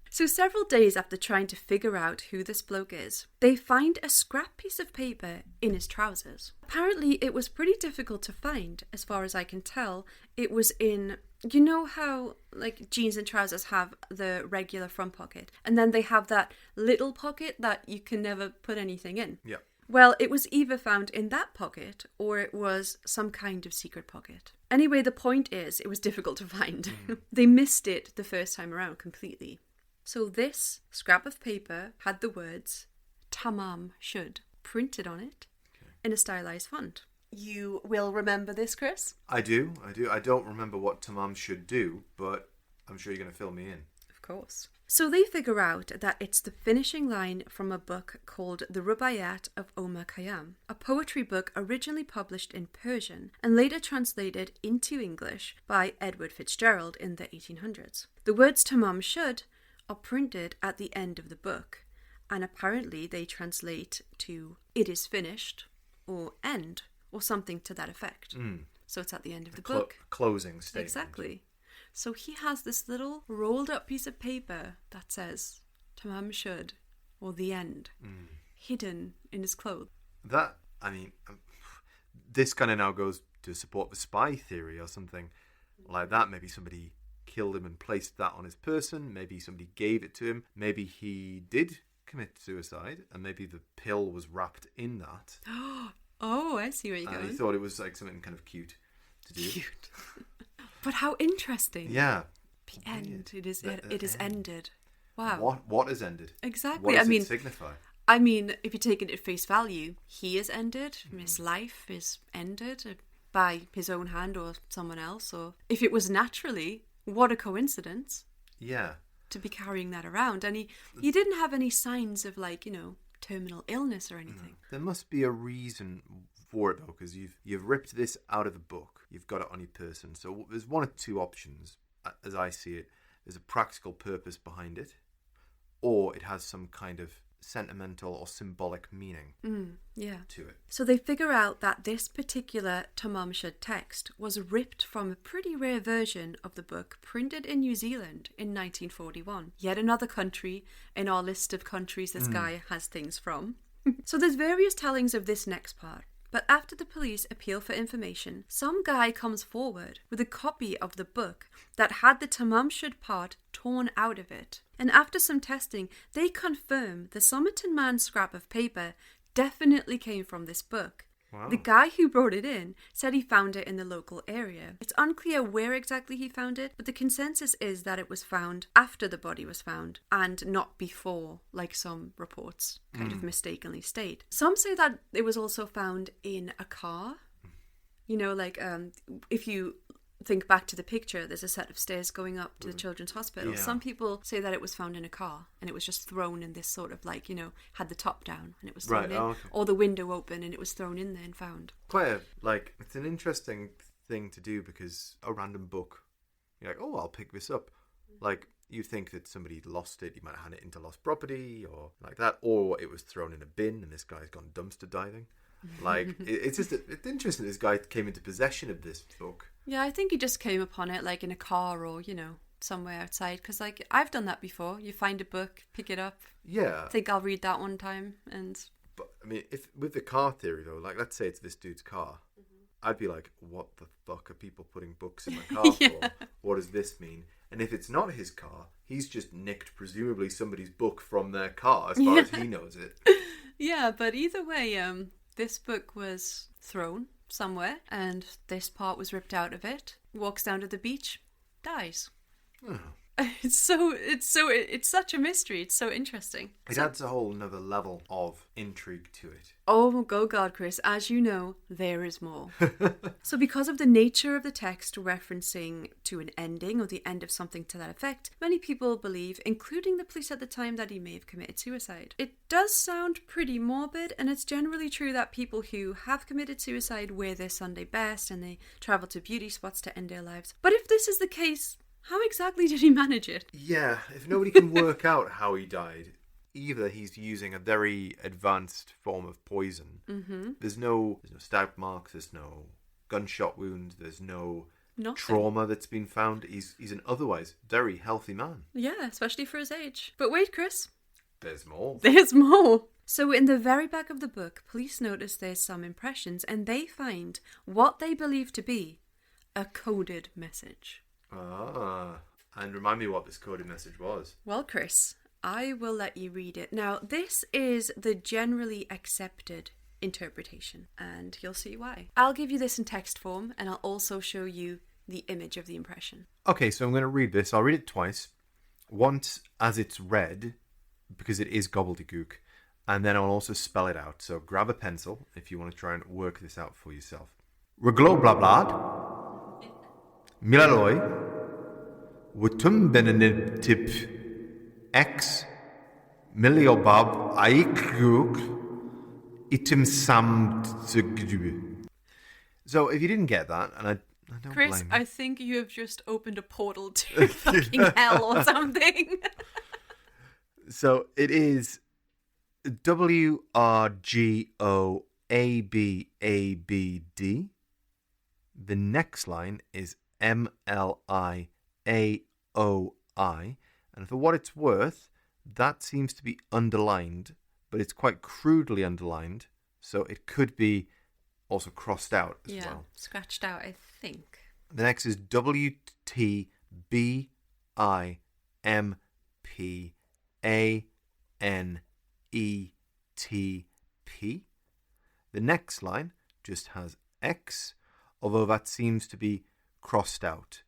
A: So several days after trying to figure out who this bloke is, they find a scrap piece of paper in his trousers. Apparently it was pretty difficult to find, as far as I can tell. It was in, you know how like jeans and trousers have the regular front pocket, and then they have that little pocket that you can never put anything in?
C: Yeah.
A: Well, it was either found in that pocket or it was some kind of secret pocket. Anyway, the point is, it was difficult to find. They missed it the first time around completely. So this scrap of paper had the words Tamam should printed on it in a stylized font. You will remember this, Chris?
C: I do. I don't remember what Tamam should do, but I'm sure you're going to fill me in.
A: Of course. So they figure out that it's the finishing line from a book called The Rubaiyat of Omar Khayyam, a poetry book originally published in Persian and later translated into English by Edward Fitzgerald in the 1800s. The words Tamam Shud are printed at the end of the book, and apparently they translate to "it is finished" or "end" or something to that effect. So it's at the end of the book.
C: Closing statement.
A: Exactly. So he has this little rolled up piece of paper that says Tamam Shud, or the end, hidden in his clothes.
C: This kind of now goes to support the spy theory or something like that. Maybe somebody killed him and placed that on his person. Maybe somebody gave it to him. Maybe he did commit suicide, and maybe the pill was wrapped in that.
A: Oh, I see where you're
C: And
A: going.
C: he thought it was like something kind of cute to do.
A: Cute. But how interesting.
C: Yeah.
A: The end. It is
C: end.
A: ended. Wow.
C: What has ended?
A: Exactly.
C: What does it signify?
A: I mean, if you take it at face value, he is ended. His life is ended by his own hand or someone else. Or if it was naturally, what a coincidence.
C: Yeah.
A: To be carrying that around. And he didn't have any signs of, like, terminal illness or anything.
C: There must be a reason for it, though, because you've ripped this out of the book. You've got it on your person. So there's one of two options, as I see it. There's a practical purpose behind it, or it has some kind of sentimental or symbolic meaning to it.
A: So they figure out that this particular Tamam Shud text was ripped from a pretty rare version of the book printed in New Zealand in 1941. Yet another country in our list of countries this guy has things from. So there's various tellings of this next part. But after the police appeal for information, some guy comes forward with a copy of the book that had the Tamam Shud part torn out of it. And after some testing, they confirm the Somerton man's scrap of paper definitely came from this book.
C: Wow.
A: The guy who brought it in said he found it in the local area. It's unclear where exactly he found it, but the consensus is that it was found after the body was found and not before, like some reports kind of mistakenly state. Some say that it was also found in a car. If you think back to the picture, there's a set of stairs going up to the children's hospital.
C: Yeah.
A: Some people say that it was found in a car and it was just thrown in this sort of had the top down and it was thrown in.
C: Okay.
A: Or the window open and it was thrown in there and found.
C: It's an interesting thing to do, because a random book, you're like, oh, I'll pick this up. Like, you think that somebody lost it, you might have had it into lost property or like that, or it was thrown in a bin and this guy's gone dumpster diving. It's interesting this guy came into possession of this book.
A: Yeah, I think he just came upon it in a car or, somewhere outside. Because I've done that before. You find a book, pick it up.
C: Yeah.
A: I think I'll read that one time.
C: But, if with the car theory, though, let's say it's this dude's car, I'd be like, what the fuck are people putting books in my car for? What does this mean? And if it's not his car, he's just nicked, presumably, somebody's book from their car, as far as he knows it.
A: Yeah, but either way, this book was thrown somewhere and this part was ripped out of it. Walks down to the beach, dies.
C: Oh.
A: It's such a mystery. It's so interesting.
C: It adds a whole another level of intrigue to it.
A: Oh, God, Chris. As you know, there is more. So because of the nature of the text referencing to an ending or the end of something to that effect, many people believe, including the police at the time, that he may have committed suicide. It does sound pretty morbid, and it's generally true that people who have committed suicide wear their Sunday best and they travel to beauty spots to end their lives. But if this is the case, how exactly did he manage it?
C: Yeah, if nobody can work out how he died, either he's using a very advanced form of poison. Mm-hmm. There's no stab marks, there's no gunshot wound, there's no trauma that's been found. He's an otherwise very healthy man.
A: Yeah, especially for his age. But wait, Chris.
C: There's more.
A: There's more. So in the very back of the book, police notice there's some impressions and they find what they believe to be a coded message.
C: And remind me what this coded message was.
A: Well, Chris, I will let you read it. Now, this is the generally accepted interpretation, and you'll see why. I'll give you this in text form, and I'll also show you the image of the impression.
C: Okay, so I'm going to read this. I'll read it twice. Once as it's read, because it is gobbledygook, and then I'll also spell it out. So grab a pencil if you want to try and work this out for yourself. Regloblabblad. Milaloi, Wutum Benenip X Miliobob Aikrug Itim Sam. So if you didn't get that, and I don't
A: Chris,
C: blame you.
A: I think you have just opened a portal to fucking hell or something.
C: So it is WRGOABABD. The next line is MLIAOI. And for what it's worth, that seems to be underlined, but it's quite crudely underlined. So it could be also crossed out as well.
A: Scratched out, I think.
C: The next is WTBIMPANET. The next line just has X, although that seems to be crossed out.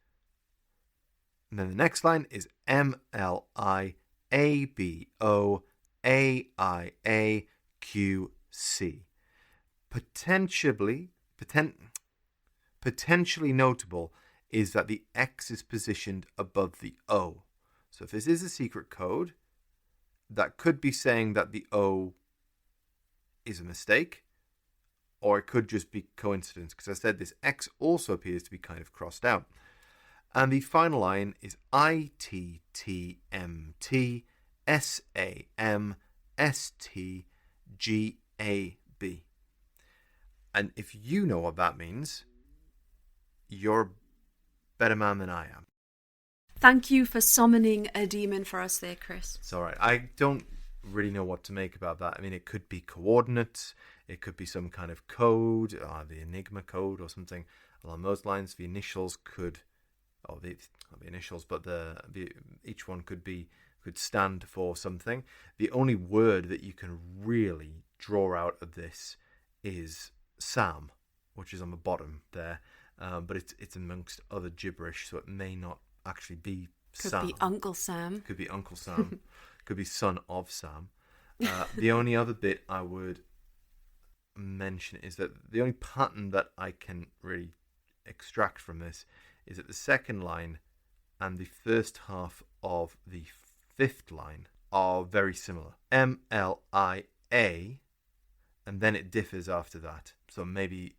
C: And then the next line is MLIABOAIAQC. Potentially notable is that the X is positioned above the O. So if this is a secret code, that could be saying that the O is a mistake, or it could just be coincidence, because I said this X also appears to be kind of crossed out. And the final line is ITTMTSAMSTGAB. And if you know what that means, you're a better man than I am.
A: Thank you for summoning a demon for us there, Chris.
C: It's all right. I don't really know what to make about that. I mean, it could be coordinates. It could be some kind of code, the Enigma code or something along those lines. The initials could, not the initials, but each one could stand for something. The only word that you can really draw out of this is Sam, which is on the bottom there. But it's amongst other gibberish, so it may not actually be Sam.
A: Could be Uncle Sam.
C: Could be Uncle Sam. Could be son of Sam. The only other bit I would mention is that the only pattern that I can really extract from this is that the second line and the first half of the fifth line are very similar. MLIA, and then it differs after that. So maybe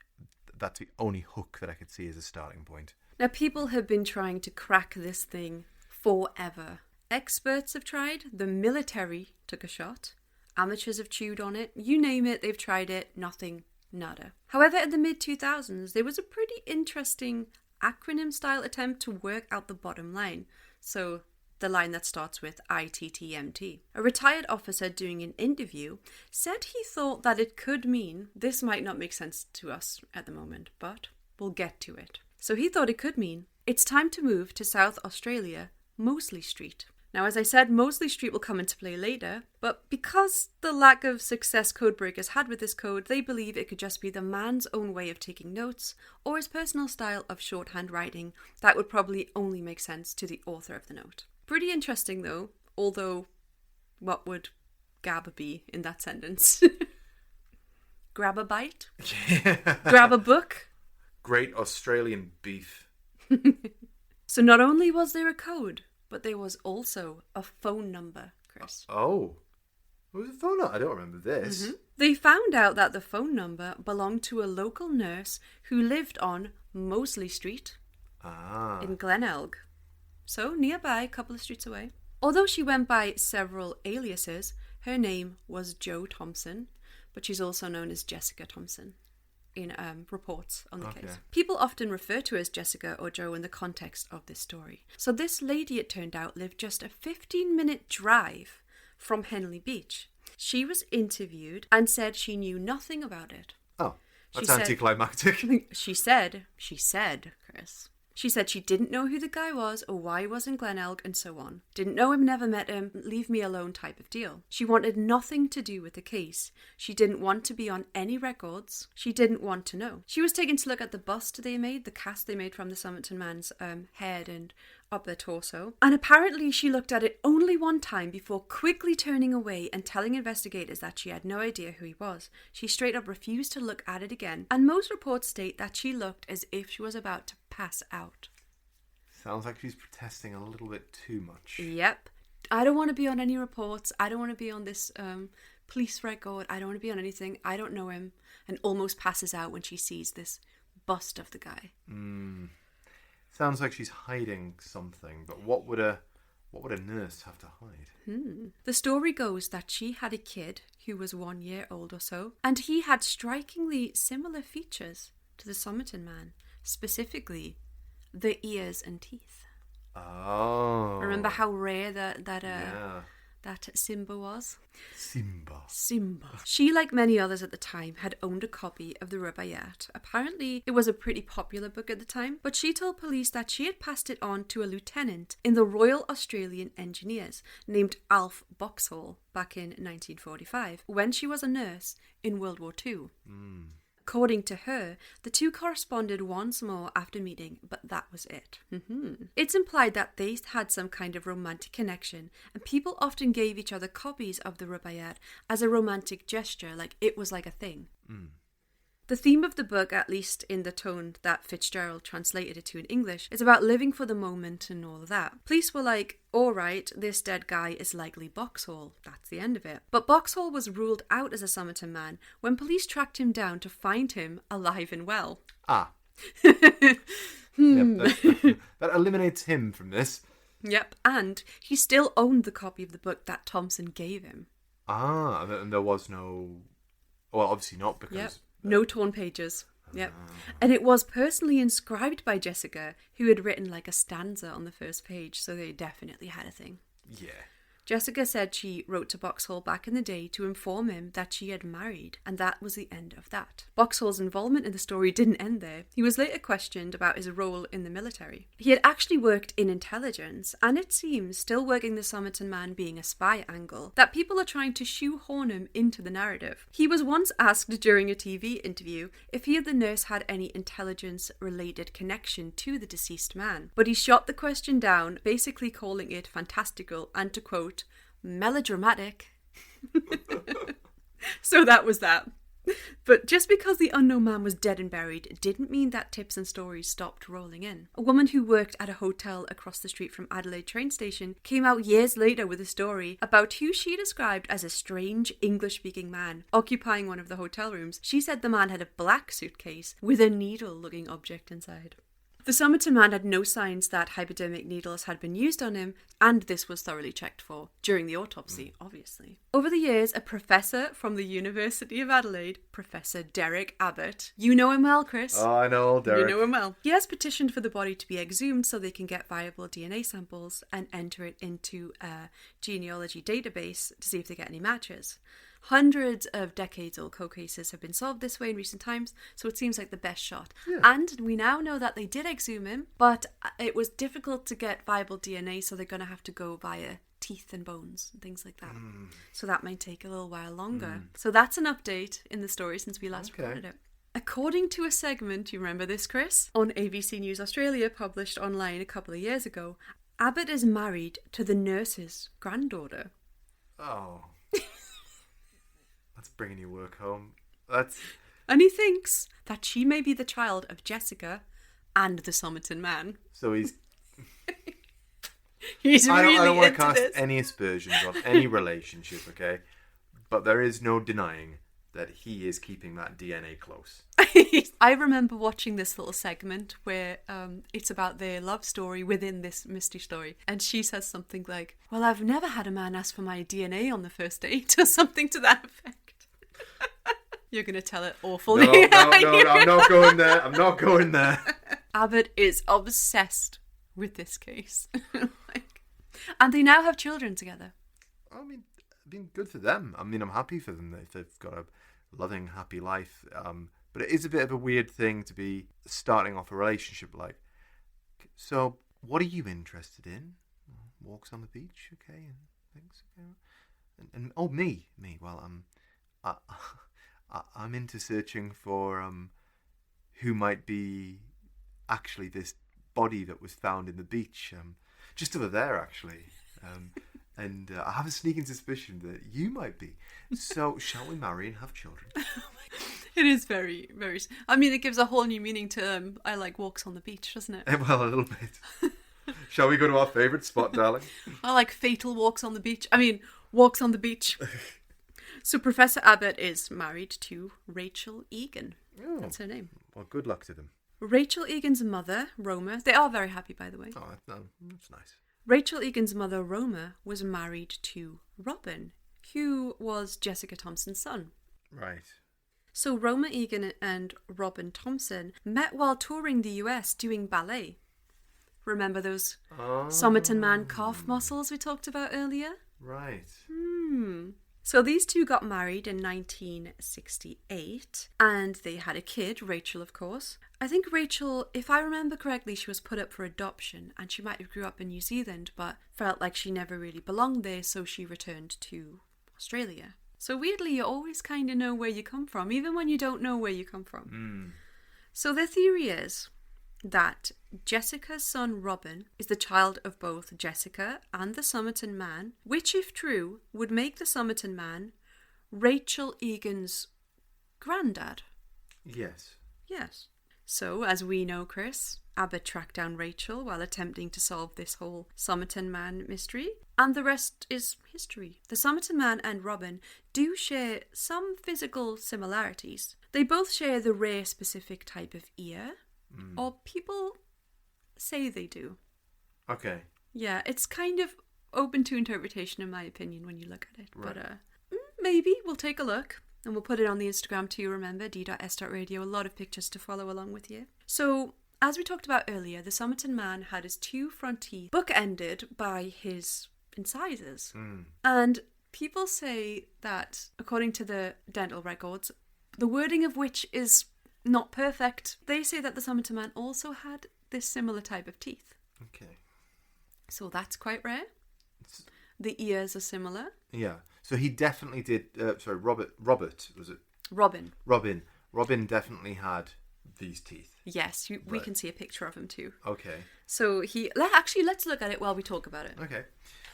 C: that's the only hook that I could see as a starting point.
A: Now, people have been trying to crack this thing forever. Experts have tried. The military took a shot. Amateurs have chewed on it. You name it, they've tried it. Nothing. Nada. However, in the mid-2000s, there was a pretty interesting acronym-style attempt to work out the bottom line. So, the line that starts with ITTMT. A retired officer doing an interview said he thought that it could mean, this might not make sense to us at the moment, but we'll get to it. So he thought it could mean, it's time to move to South Australia, Mosley Street. Now, as I said, Mosley Street will come into play later, but because the lack of success codebreakers had with this code, they believe it could just be the man's own way of taking notes, or his personal style of shorthand writing that would probably only make sense to the author of the note. Pretty interesting though, although what would GABA be in that sentence? Grab a bite? Grab a book?
C: Great Australian beef.
A: So not only was there a code, but there was also a phone number, Chris.
C: Oh. What was the phone number? I don't remember this.
A: Mm-hmm. They found out that the phone number belonged to a local nurse who lived on Mosley Street in Glenelg. So nearby, a couple of streets away. Although she went by several aliases, her name was Jo Thompson, but she's also known as Jessica Thompson in reports on the case. People often refer to her as Jessica or Jo in the context of this story. So this lady, it turned out, lived just a 15-minute drive from Henley Beach. She was interviewed and said she knew nothing about it.
C: Oh, that's anticlimactic.
A: She said, Chris. She said she didn't know who the guy was or why he was in Glenelg and so on. Didn't know him, never met him, leave me alone type of deal. She wanted nothing to do with the case. She didn't want to be on any records. She didn't want to know. She was taken to look at the bust they made, the cast they made from the Somerton man's head and up their torso. And apparently she looked at it only one time before quickly turning away and telling investigators that she had no idea who he was. She straight up refused to look at it again. And most reports state that she looked as if she was about to pass out.
C: Sounds like she's protesting a little bit too much.
A: Yep. I don't want to be on any reports. I don't want to be on this police record. I don't want to be on anything. I don't know him. And almost passes out when she sees this bust of the guy.
C: Sounds like she's hiding something, but what would a nurse have to hide?
A: The story goes that she had a kid who was 1 year old or so, and he had strikingly similar features to the Somerton man, specifically the ears and teeth.
C: Oh.
A: Remember how rare that Simba was? Simba. She, like many others at the time, had owned a copy of the Rubaiyat. Apparently, it was a pretty popular book at the time, but she told police that she had passed it on to a lieutenant in the Royal Australian Engineers named Alf Boxhall back in 1945, when she was a nurse in World War II. According to her, the two corresponded once more after meeting, but that was it. It's implied that they had some kind of romantic connection, and people often gave each other copies of the Rubaiyat as a romantic gesture, like it was like a thing. The theme of the book, at least in the tone that Fitzgerald translated it to in English, is about living for the moment and all of that. Police were like, alright, this dead guy is likely Boxhall. That's the end of it. But Boxhall was ruled out as a Somerton man when police tracked him down to find him alive and well.
C: Yep, that eliminates him from this.
A: Yep, and he still owned the copy of the book that Thompson gave him.
C: And there was no... Well, obviously not, because...
A: Yep. No torn pages. Yep. And it was personally inscribed by Jessica, who had written like a stanza on the first page, so they definitely had a thing.
C: Yeah.
A: Jessica said she wrote to Boxhall back in the day to inform him that she had married, and that was the end of that. Boxhall's involvement in the story didn't end there. He was later questioned about his role in the military. He had actually worked in intelligence, and it seems, still working the Somerton man being a spy angle, that people are trying to shoehorn him into the narrative. He was once asked during a TV interview if he and the nurse had any intelligence-related connection to the deceased man, but he shot the question down, basically calling it fantastical and, to quote, melodramatic. So that was that. But just because the unknown man was dead and buried didn't mean that tips and stories stopped rolling in. A woman who worked at a hotel across the street from Adelaide train station came out years later with a story about who she described as a strange English-speaking man occupying one of the hotel rooms. She said the man had a black suitcase with a needle-looking object inside. The Somerton man had no signs that hypodermic needles had been used on him, and this was thoroughly checked for during the autopsy, obviously. Over the years, a professor from the University of Adelaide, Professor Derek Abbott, you know him well, Chris.
C: Oh, I know old Derek.
A: You know him well. He has petitioned for the body to be exhumed so they can get viable DNA samples and enter it into a genealogy database to see if they get any matches. Hundreds of decades-old cold cases have been solved this way in recent times, so it seems like the best shot. Yeah. And we now know that they did exhume him, but it was difficult to get viable DNA, so they're going to have to go via teeth and bones and things like that. So that might take a little while longer. So that's an update in the story since we last reported it. According to a segment, you remember this, Chris, on ABC News Australia, published online a couple of years ago, Abbott is married to the nurse's granddaughter.
C: Oh. That's bringing your work home.
A: And he thinks that she may be the child of Jessica and the Somerton man.
C: So he's
A: really
C: I don't want to
A: into
C: cast
A: this.
C: any aspersions on any relationship, okay? But there is no denying that he is keeping that DNA close.
A: I remember watching this little segment where it's about their love story within this mystery story, and she says something like, well, I've never had a man ask for my DNA on the first date, or something to that effect. You're going to tell it awfully.
C: No, I'm not going there. I'm not going there.
A: Abbott is obsessed with this case. And they now have children together.
C: I mean, good for them. I mean, I'm happy for them if they've got a loving, happy life. But it is a bit of a weird thing to be starting off a relationship like. So, what are you interested in? Walks on the beach, okay, and things. Okay. Me. Well, I'm into searching for who might be actually this body that was found in the beach, just over there, actually. And I have a sneaking suspicion that you might be. So, shall we marry and have children?
A: It is very, very... I mean, it gives a whole new meaning to I like walks on the beach, doesn't it?
C: Well, a little bit. Shall we go to our favourite spot, darling?
E: I like fatal walks on the beach. Walks on the beach. So Professor Abbott is married to Rachel Egan.
C: Oh,
E: That's her name.
C: well, good luck to them.
E: Rachel Egan's mother, Roma, they are very happy, by the way.
C: Oh, that's nice.
E: Rachel Egan's mother, Roma, was married to Robin, who was Jessica Thompson's son.
C: Right.
E: So Roma Egan and Robin Thompson met while touring the US doing ballet. Remember those Somerton man calf muscles we talked about earlier?
C: Right.
E: So these two got married in 1968 and they had a kid, Rachel, of course. I think Rachel, if I remember correctly, she was put up for adoption and she might have grew up in New Zealand but felt like she never really belonged there, so she returned to Australia. So weirdly, you always kind of know where you come from, even when you don't know where you come from. So their theory is that Jessica's son Robin is the child of both Jessica and the Somerton man, which, if true, would make the Somerton man Rachel Egan's granddad.
C: Yes.
E: Yes. So, as we know, Chris, Abbott tracked down Rachel while attempting to solve this whole Somerton man mystery, and the rest is history. The Somerton man and Robin do share some physical similarities. They both share the rare specific type of ear, or people say they do.
C: Okay.
E: Yeah, it's kind of open to interpretation in my opinion when you look at it.
C: Right.
E: But maybe we'll take a look and we'll put it on the Instagram too, remember, d.s.radio. A lot of pictures to follow along with you. So, as we talked about earlier, the Somerton man had his two front teeth bookended by his incisors. And people say that, according to the dental records, the wording of which is not perfect, they say that the Somerton man also had this similar type of teeth.
C: Okay.
E: So that's quite rare. The ears are similar.
C: Yeah. So he definitely did. Robert was it?
E: Robin.
C: Robin definitely had these teeth.
E: Yes, we
C: Right.
E: can see a picture of him too.
C: Okay.
E: So let's look at it while we talk about it.
C: Okay.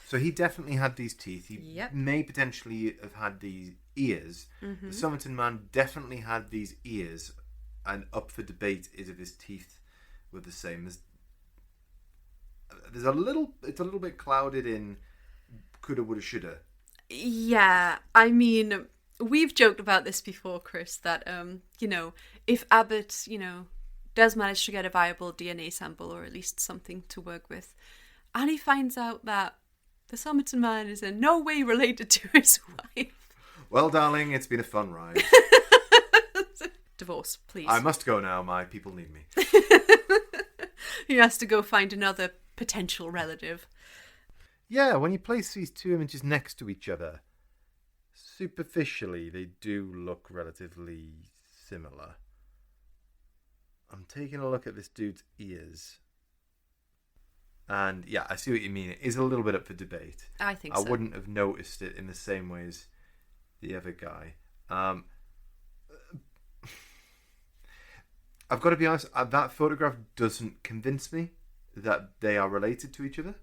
C: So he definitely had these teeth. He
E: Yep.
C: may potentially have had these ears. The Somerton man definitely had these ears, and up for debate is if his teeth were the same. It's a little bit clouded in coulda, woulda, shoulda.
E: Yeah, I mean, we've joked about this before, Chris, that, if Abbott, does manage to get a viable DNA sample or at least something to work with, and he finds out that the Somerton man is in no way related to his wife.
C: Well, darling, it's been a fun ride.
E: Divorce, please.
C: I must go now. My people need me.
E: He has to go find another potential relative.
C: Yeah, when you place these two images next to each other, superficially they do look relatively similar. I'm taking a look at this dude's ears. And yeah, I see what you mean. It is a little bit up for debate.
E: I think
C: I
E: so.
C: wouldn't have noticed it in the same way as the other guy. I've got to be honest, that photograph doesn't convince me that they are related to each other.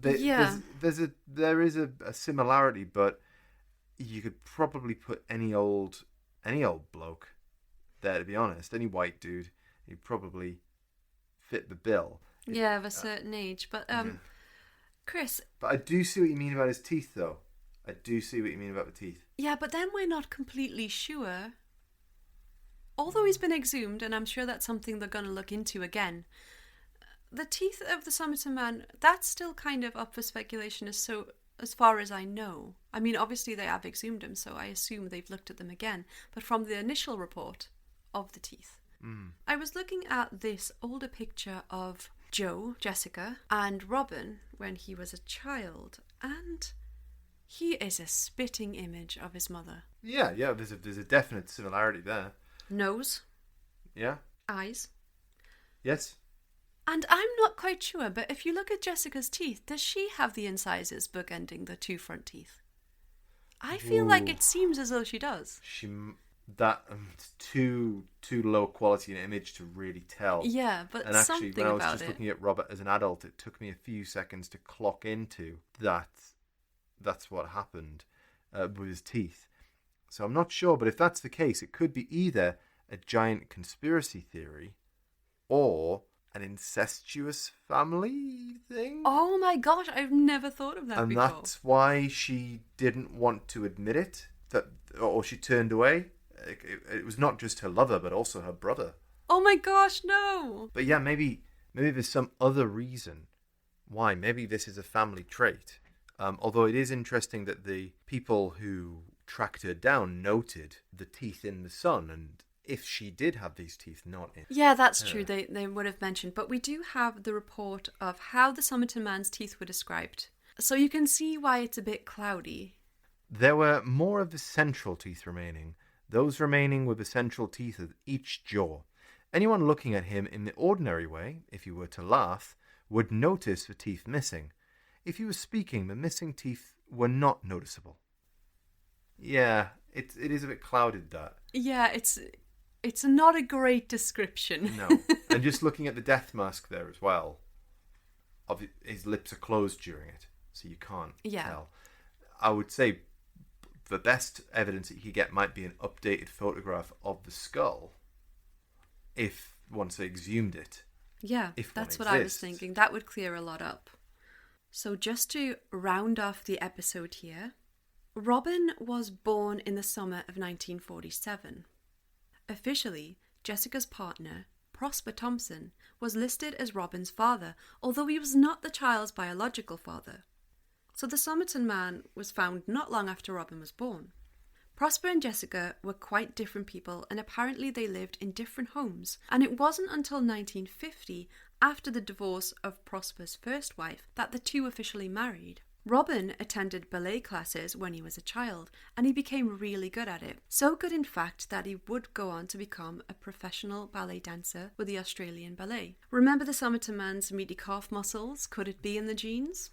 E: Yeah.
C: There is a similarity, but you could probably put any old bloke there, to be honest. Any white dude, he'd probably fit the bill.
E: Yeah, of a certain age. But, Chris...
C: But I do see what you mean about his teeth, though. I do see what you mean about the teeth.
E: Yeah, but then we're not completely sure. Although he's been exhumed, and I'm sure that's something they're going to look into again, the teeth of the Somerton man, that's still kind of up for speculation as far as I know. I mean, obviously they have exhumed him, so I assume they've looked at them again. But from the initial report of the teeth, I was looking at this older picture of Joe, Jessica, and Robin when he was a child, and he is a spitting image of his mother.
C: Yeah, there's a definite similarity there.
E: Nose.
C: Yeah.
E: Eyes.
C: Yes.
E: And I'm not quite sure, but if you look at Jessica's teeth, does she have the incisors bookending the two front teeth? I feel like it seems as though she does.
C: It's too low quality an image to really tell.
E: Yeah, but
C: and actually,
E: something
C: when I was
E: about
C: just
E: it.
C: looking at Robert as an adult, it took me a few seconds to clock into that. That's what happened with his teeth. So I'm not sure, but if that's the case, it could be either a giant conspiracy theory or an incestuous family thing.
E: Oh my gosh, I've never thought of that
C: and
E: before.
C: that's why she didn't want to admit it, or she turned away. It was not just her lover, but also her brother.
E: Oh my gosh, no!
C: But yeah, maybe there's some other reason why. Maybe this is a family trait. Although it is interesting that the people who tracked her down noted the teeth in the son, and if she did have these teeth not in...
E: Yeah, that's true. They would have mentioned. But we do have the report of how the Somerton man's teeth were described. So you can see why it's a bit cloudy.
C: There were more of the central teeth remaining. Those remaining were the central teeth of each jaw. Anyone looking at him in the ordinary way, if he were to laugh, would notice the teeth missing. If he was speaking, the missing teeth were not noticeable. Yeah, it is a bit clouded, that.
E: Yeah, it's not a great description.
C: No. And just looking at the death mask there as well, his lips are closed during it, so you can't tell. I would say the best evidence that you could get might be an updated photograph of the skull, if once they exhumed it.
E: Yeah, that's what I was thinking. That would clear a lot up. So just to round off the episode here, Robin was born in the summer of 1947. Officially, Jessica's partner, Prosper Thompson, was listed as Robin's father, although he was not the child's biological father. So the Somerton man was found not long after Robin was born. Prosper and Jessica were quite different people, and apparently they lived in different homes, and it wasn't until 1950, after the divorce of Prosper's first wife, that the two officially married. Robin attended ballet classes when he was a child, and he became really good at it. So good, in fact, that he would go on to become a professional ballet dancer with the Australian Ballet. Remember the Somerton man's meaty calf muscles? Could it be in the genes?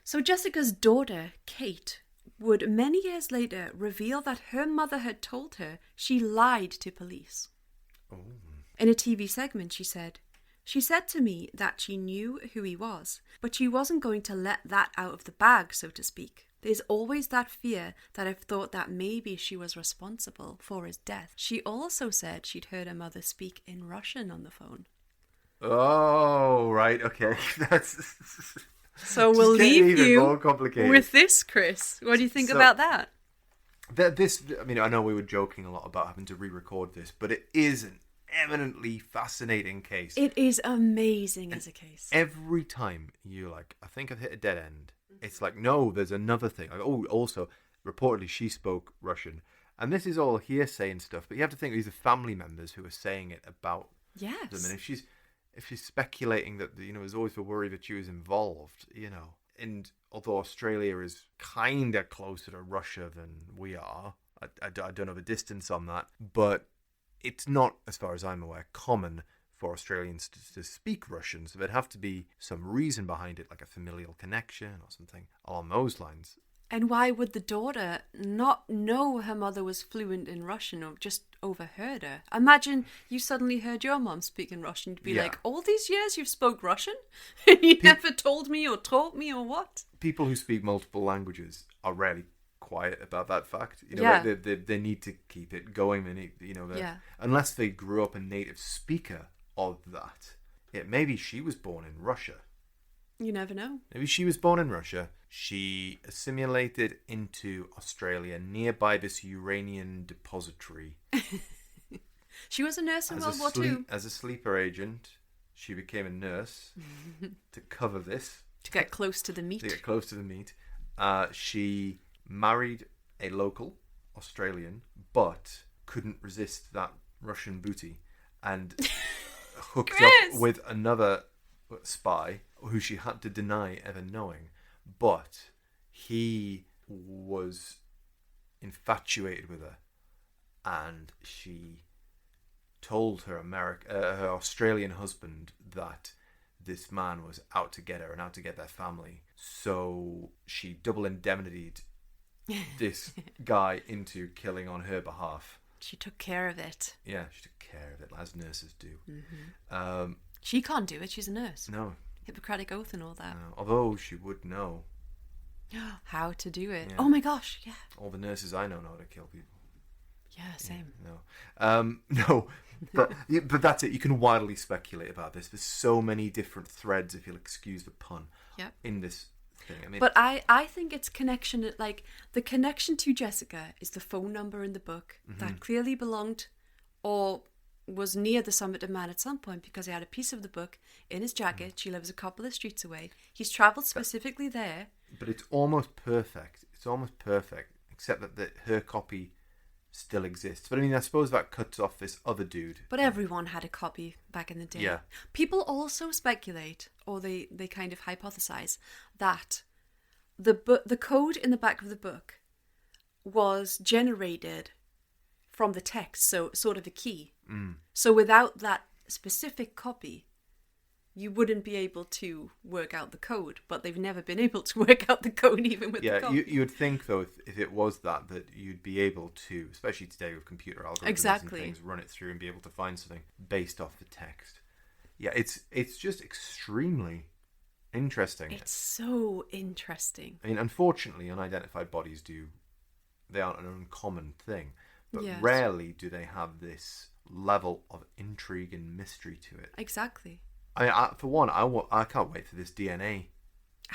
E: So Jessica's daughter, Kate, would many years later reveal that her mother had told her she lied to police.
C: Oh.
E: In a TV segment, she said to me that she knew who he was, but she wasn't going to let that out of the bag, so to speak. There's always that fear that I've thought that maybe she was responsible for his death. She also said she'd heard her mother speak in Russian on the phone.
C: Oh, right, okay. That's...
E: So we'll leave you with this, Chris. What do you think about that?
C: I know we were joking a lot about having to re-record this, but it is an eminently fascinating case.
E: It is amazing as a case.
C: Every time you're like, I think I've hit a dead end, it's like, no, there's another thing. Like, oh, also, reportedly she spoke Russian. And this is all hearsay and stuff, but you have to think these are family members who are saying it about them. And if she's speculating that, there's always the worry that she was involved, and although Australia is kind of closer to Russia than we are, I don't know the distance on that, but it's not, as far as I'm aware, common for Australians to speak Russian, so there'd have to be some reason behind it, like a familial connection or something along those lines.
E: And why would the daughter not know her mother was fluent in Russian or just overheard her? Imagine you suddenly heard your mom speak in Russian. You'd be like, all these years you've spoke Russian? You never told me or taught me or what?
C: People who speak multiple languages are rarely quiet about that fact. They need to keep it going. They need, unless they grew up a native speaker of that. Maybe she was born in Russia.
E: You never know.
C: Maybe she was born in Russia. She assimilated into Australia nearby this uranium depository.
E: She was a nurse in World War II.
C: As a sleeper agent, she became a nurse to cover this.
E: To get close to the meat.
C: She married a local Australian, but couldn't resist that Russian booty and hooked up with another spy who she had to deny ever knowing, but he was infatuated with her, and she told her her Australian husband that this man was out to get her and out to get their family. So she double indemnity'd this guy into killing on her behalf.
E: She took care of it.
C: Yeah, she took care of it, as nurses do.
E: Mm-hmm. She can't do it. She's a nurse.
C: No.
E: Hippocratic oath and all that.
C: No. Although she would know
E: how to do it.
C: Yeah.
E: Oh my gosh, yeah.
C: All the nurses I know how to kill people.
E: Yeah, same.
C: No, but that's it. You can wildly speculate about this. There's so many different threads, if you'll excuse the pun, in this thing. I mean,
E: but I think it's connection, like the connection to Jessica is the phone number in the book that clearly belonged or was near the Somerton man at some point, because he had a piece of the book in his jacket. She lives a couple of streets away. He's travelled specifically there.
C: But it's almost perfect. It's almost perfect, except that her copy still exists. But I mean, I suppose that cuts off this other dude.
E: But everyone had a copy back in the day.
C: Yeah.
E: People also speculate, or they kind of hypothesize, that the code in the back of the book was generated from the text, so sort of a key. So without that specific copy, you wouldn't be able to work out the code. But they've never been able to work out the code even with the code.
C: You would think, though, if it was that you'd be able to, especially today with computer algorithms and things, run it through and be able to find something based off the text. Yeah, it's just extremely interesting.
E: It's so interesting.
C: I mean, unfortunately, unidentified bodies they aren't an uncommon thing, but
E: Yes.
C: rarely do they have this level of intrigue and mystery to it.
E: Exactly.
C: I mean, for one, I can't wait for this DNA.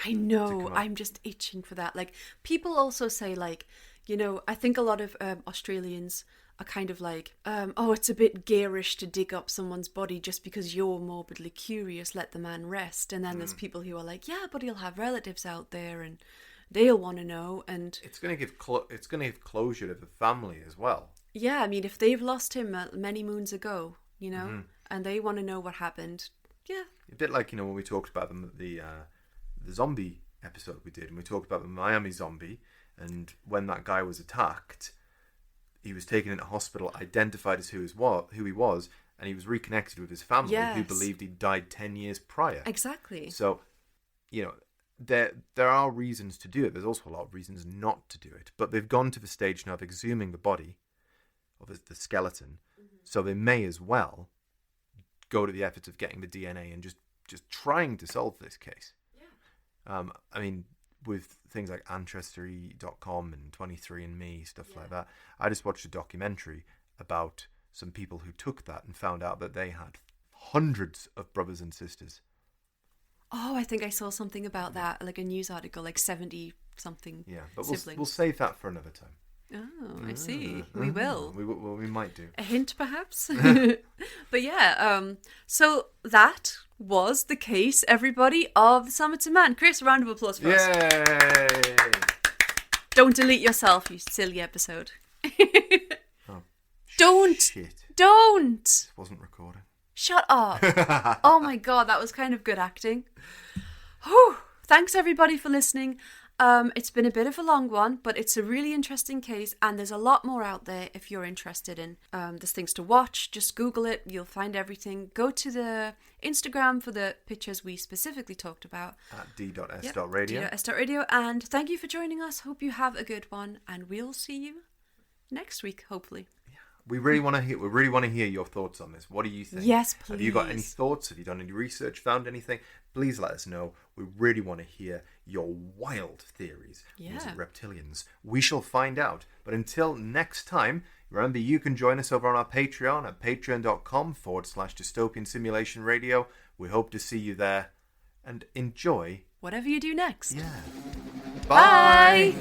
E: I know. I'm just itching for that. Like, people also say, like, you know, I think a lot of Australians are kind of like, oh, it's a bit garish to dig up someone's body just because you're morbidly curious. Let the man rest. And then there's people who are like, yeah, but he'll have relatives out there and they'll want to know. And
C: it's going to give closure to the family as well.
E: Yeah, I mean, if they've lost him many moons ago, you know, and they want to know what happened, yeah.
C: A bit like, you know, when we talked about the zombie episode we did, and we talked about the Miami zombie, and when that guy was attacked, he was taken into hospital, identified as who he was, and he was reconnected with his family, who believed he died 10 years prior.
E: Exactly.
C: So, you know, there are reasons to do it. There's also a lot of reasons not to do it. But they've gone to the stage now of exhuming the body, of the skeleton, so they may as well go to the efforts of getting the DNA and just trying to solve this case. Yeah. I mean, with things like Ancestry.com and 23andMe, stuff like that, I just watched a documentary about some people who took that and found out that they had hundreds of brothers and sisters.
E: Oh, I think I saw something about that, like a news article, like 70-something
C: but
E: siblings.
C: we'll save that for another time.
E: Oh, I see. We will.
C: We might do.
E: A hint, perhaps? But yeah, so that was the case, everybody, of the Somerton Man. Chris, a round of applause for us.
C: Yay!
E: Don't delete yourself, you silly episode.
C: Oh,
E: Don't!
C: Shit.
E: Don't!
C: This wasn't recording.
E: Shut up. Oh my god, that was kind of good acting. Whew. Thanks everybody for listening. It's been a bit of a long one, but it's a really interesting case, and there's a lot more out there if you're interested in. There's things to watch. Just Google it. You'll find everything. Go to the Instagram for the pictures we specifically talked about.
C: At d.s.radio.
E: d.s.radio. And thank you for joining us. Hope you have a good one, and we'll see you next week, hopefully.
C: We really want to hear your thoughts on this. What do you think?
E: Yes, please.
C: Have you got any thoughts? Have you done any research? Found anything? Please let us know. We really want to hear your wild theories.
E: Yeah.
C: Was it reptilians? We shall find out. But until next time, remember you can join us over on our Patreon at patreon.com/dystopian simulation radio. We hope to see you there and enjoy
E: whatever you do next.
C: Yeah.
E: Bye.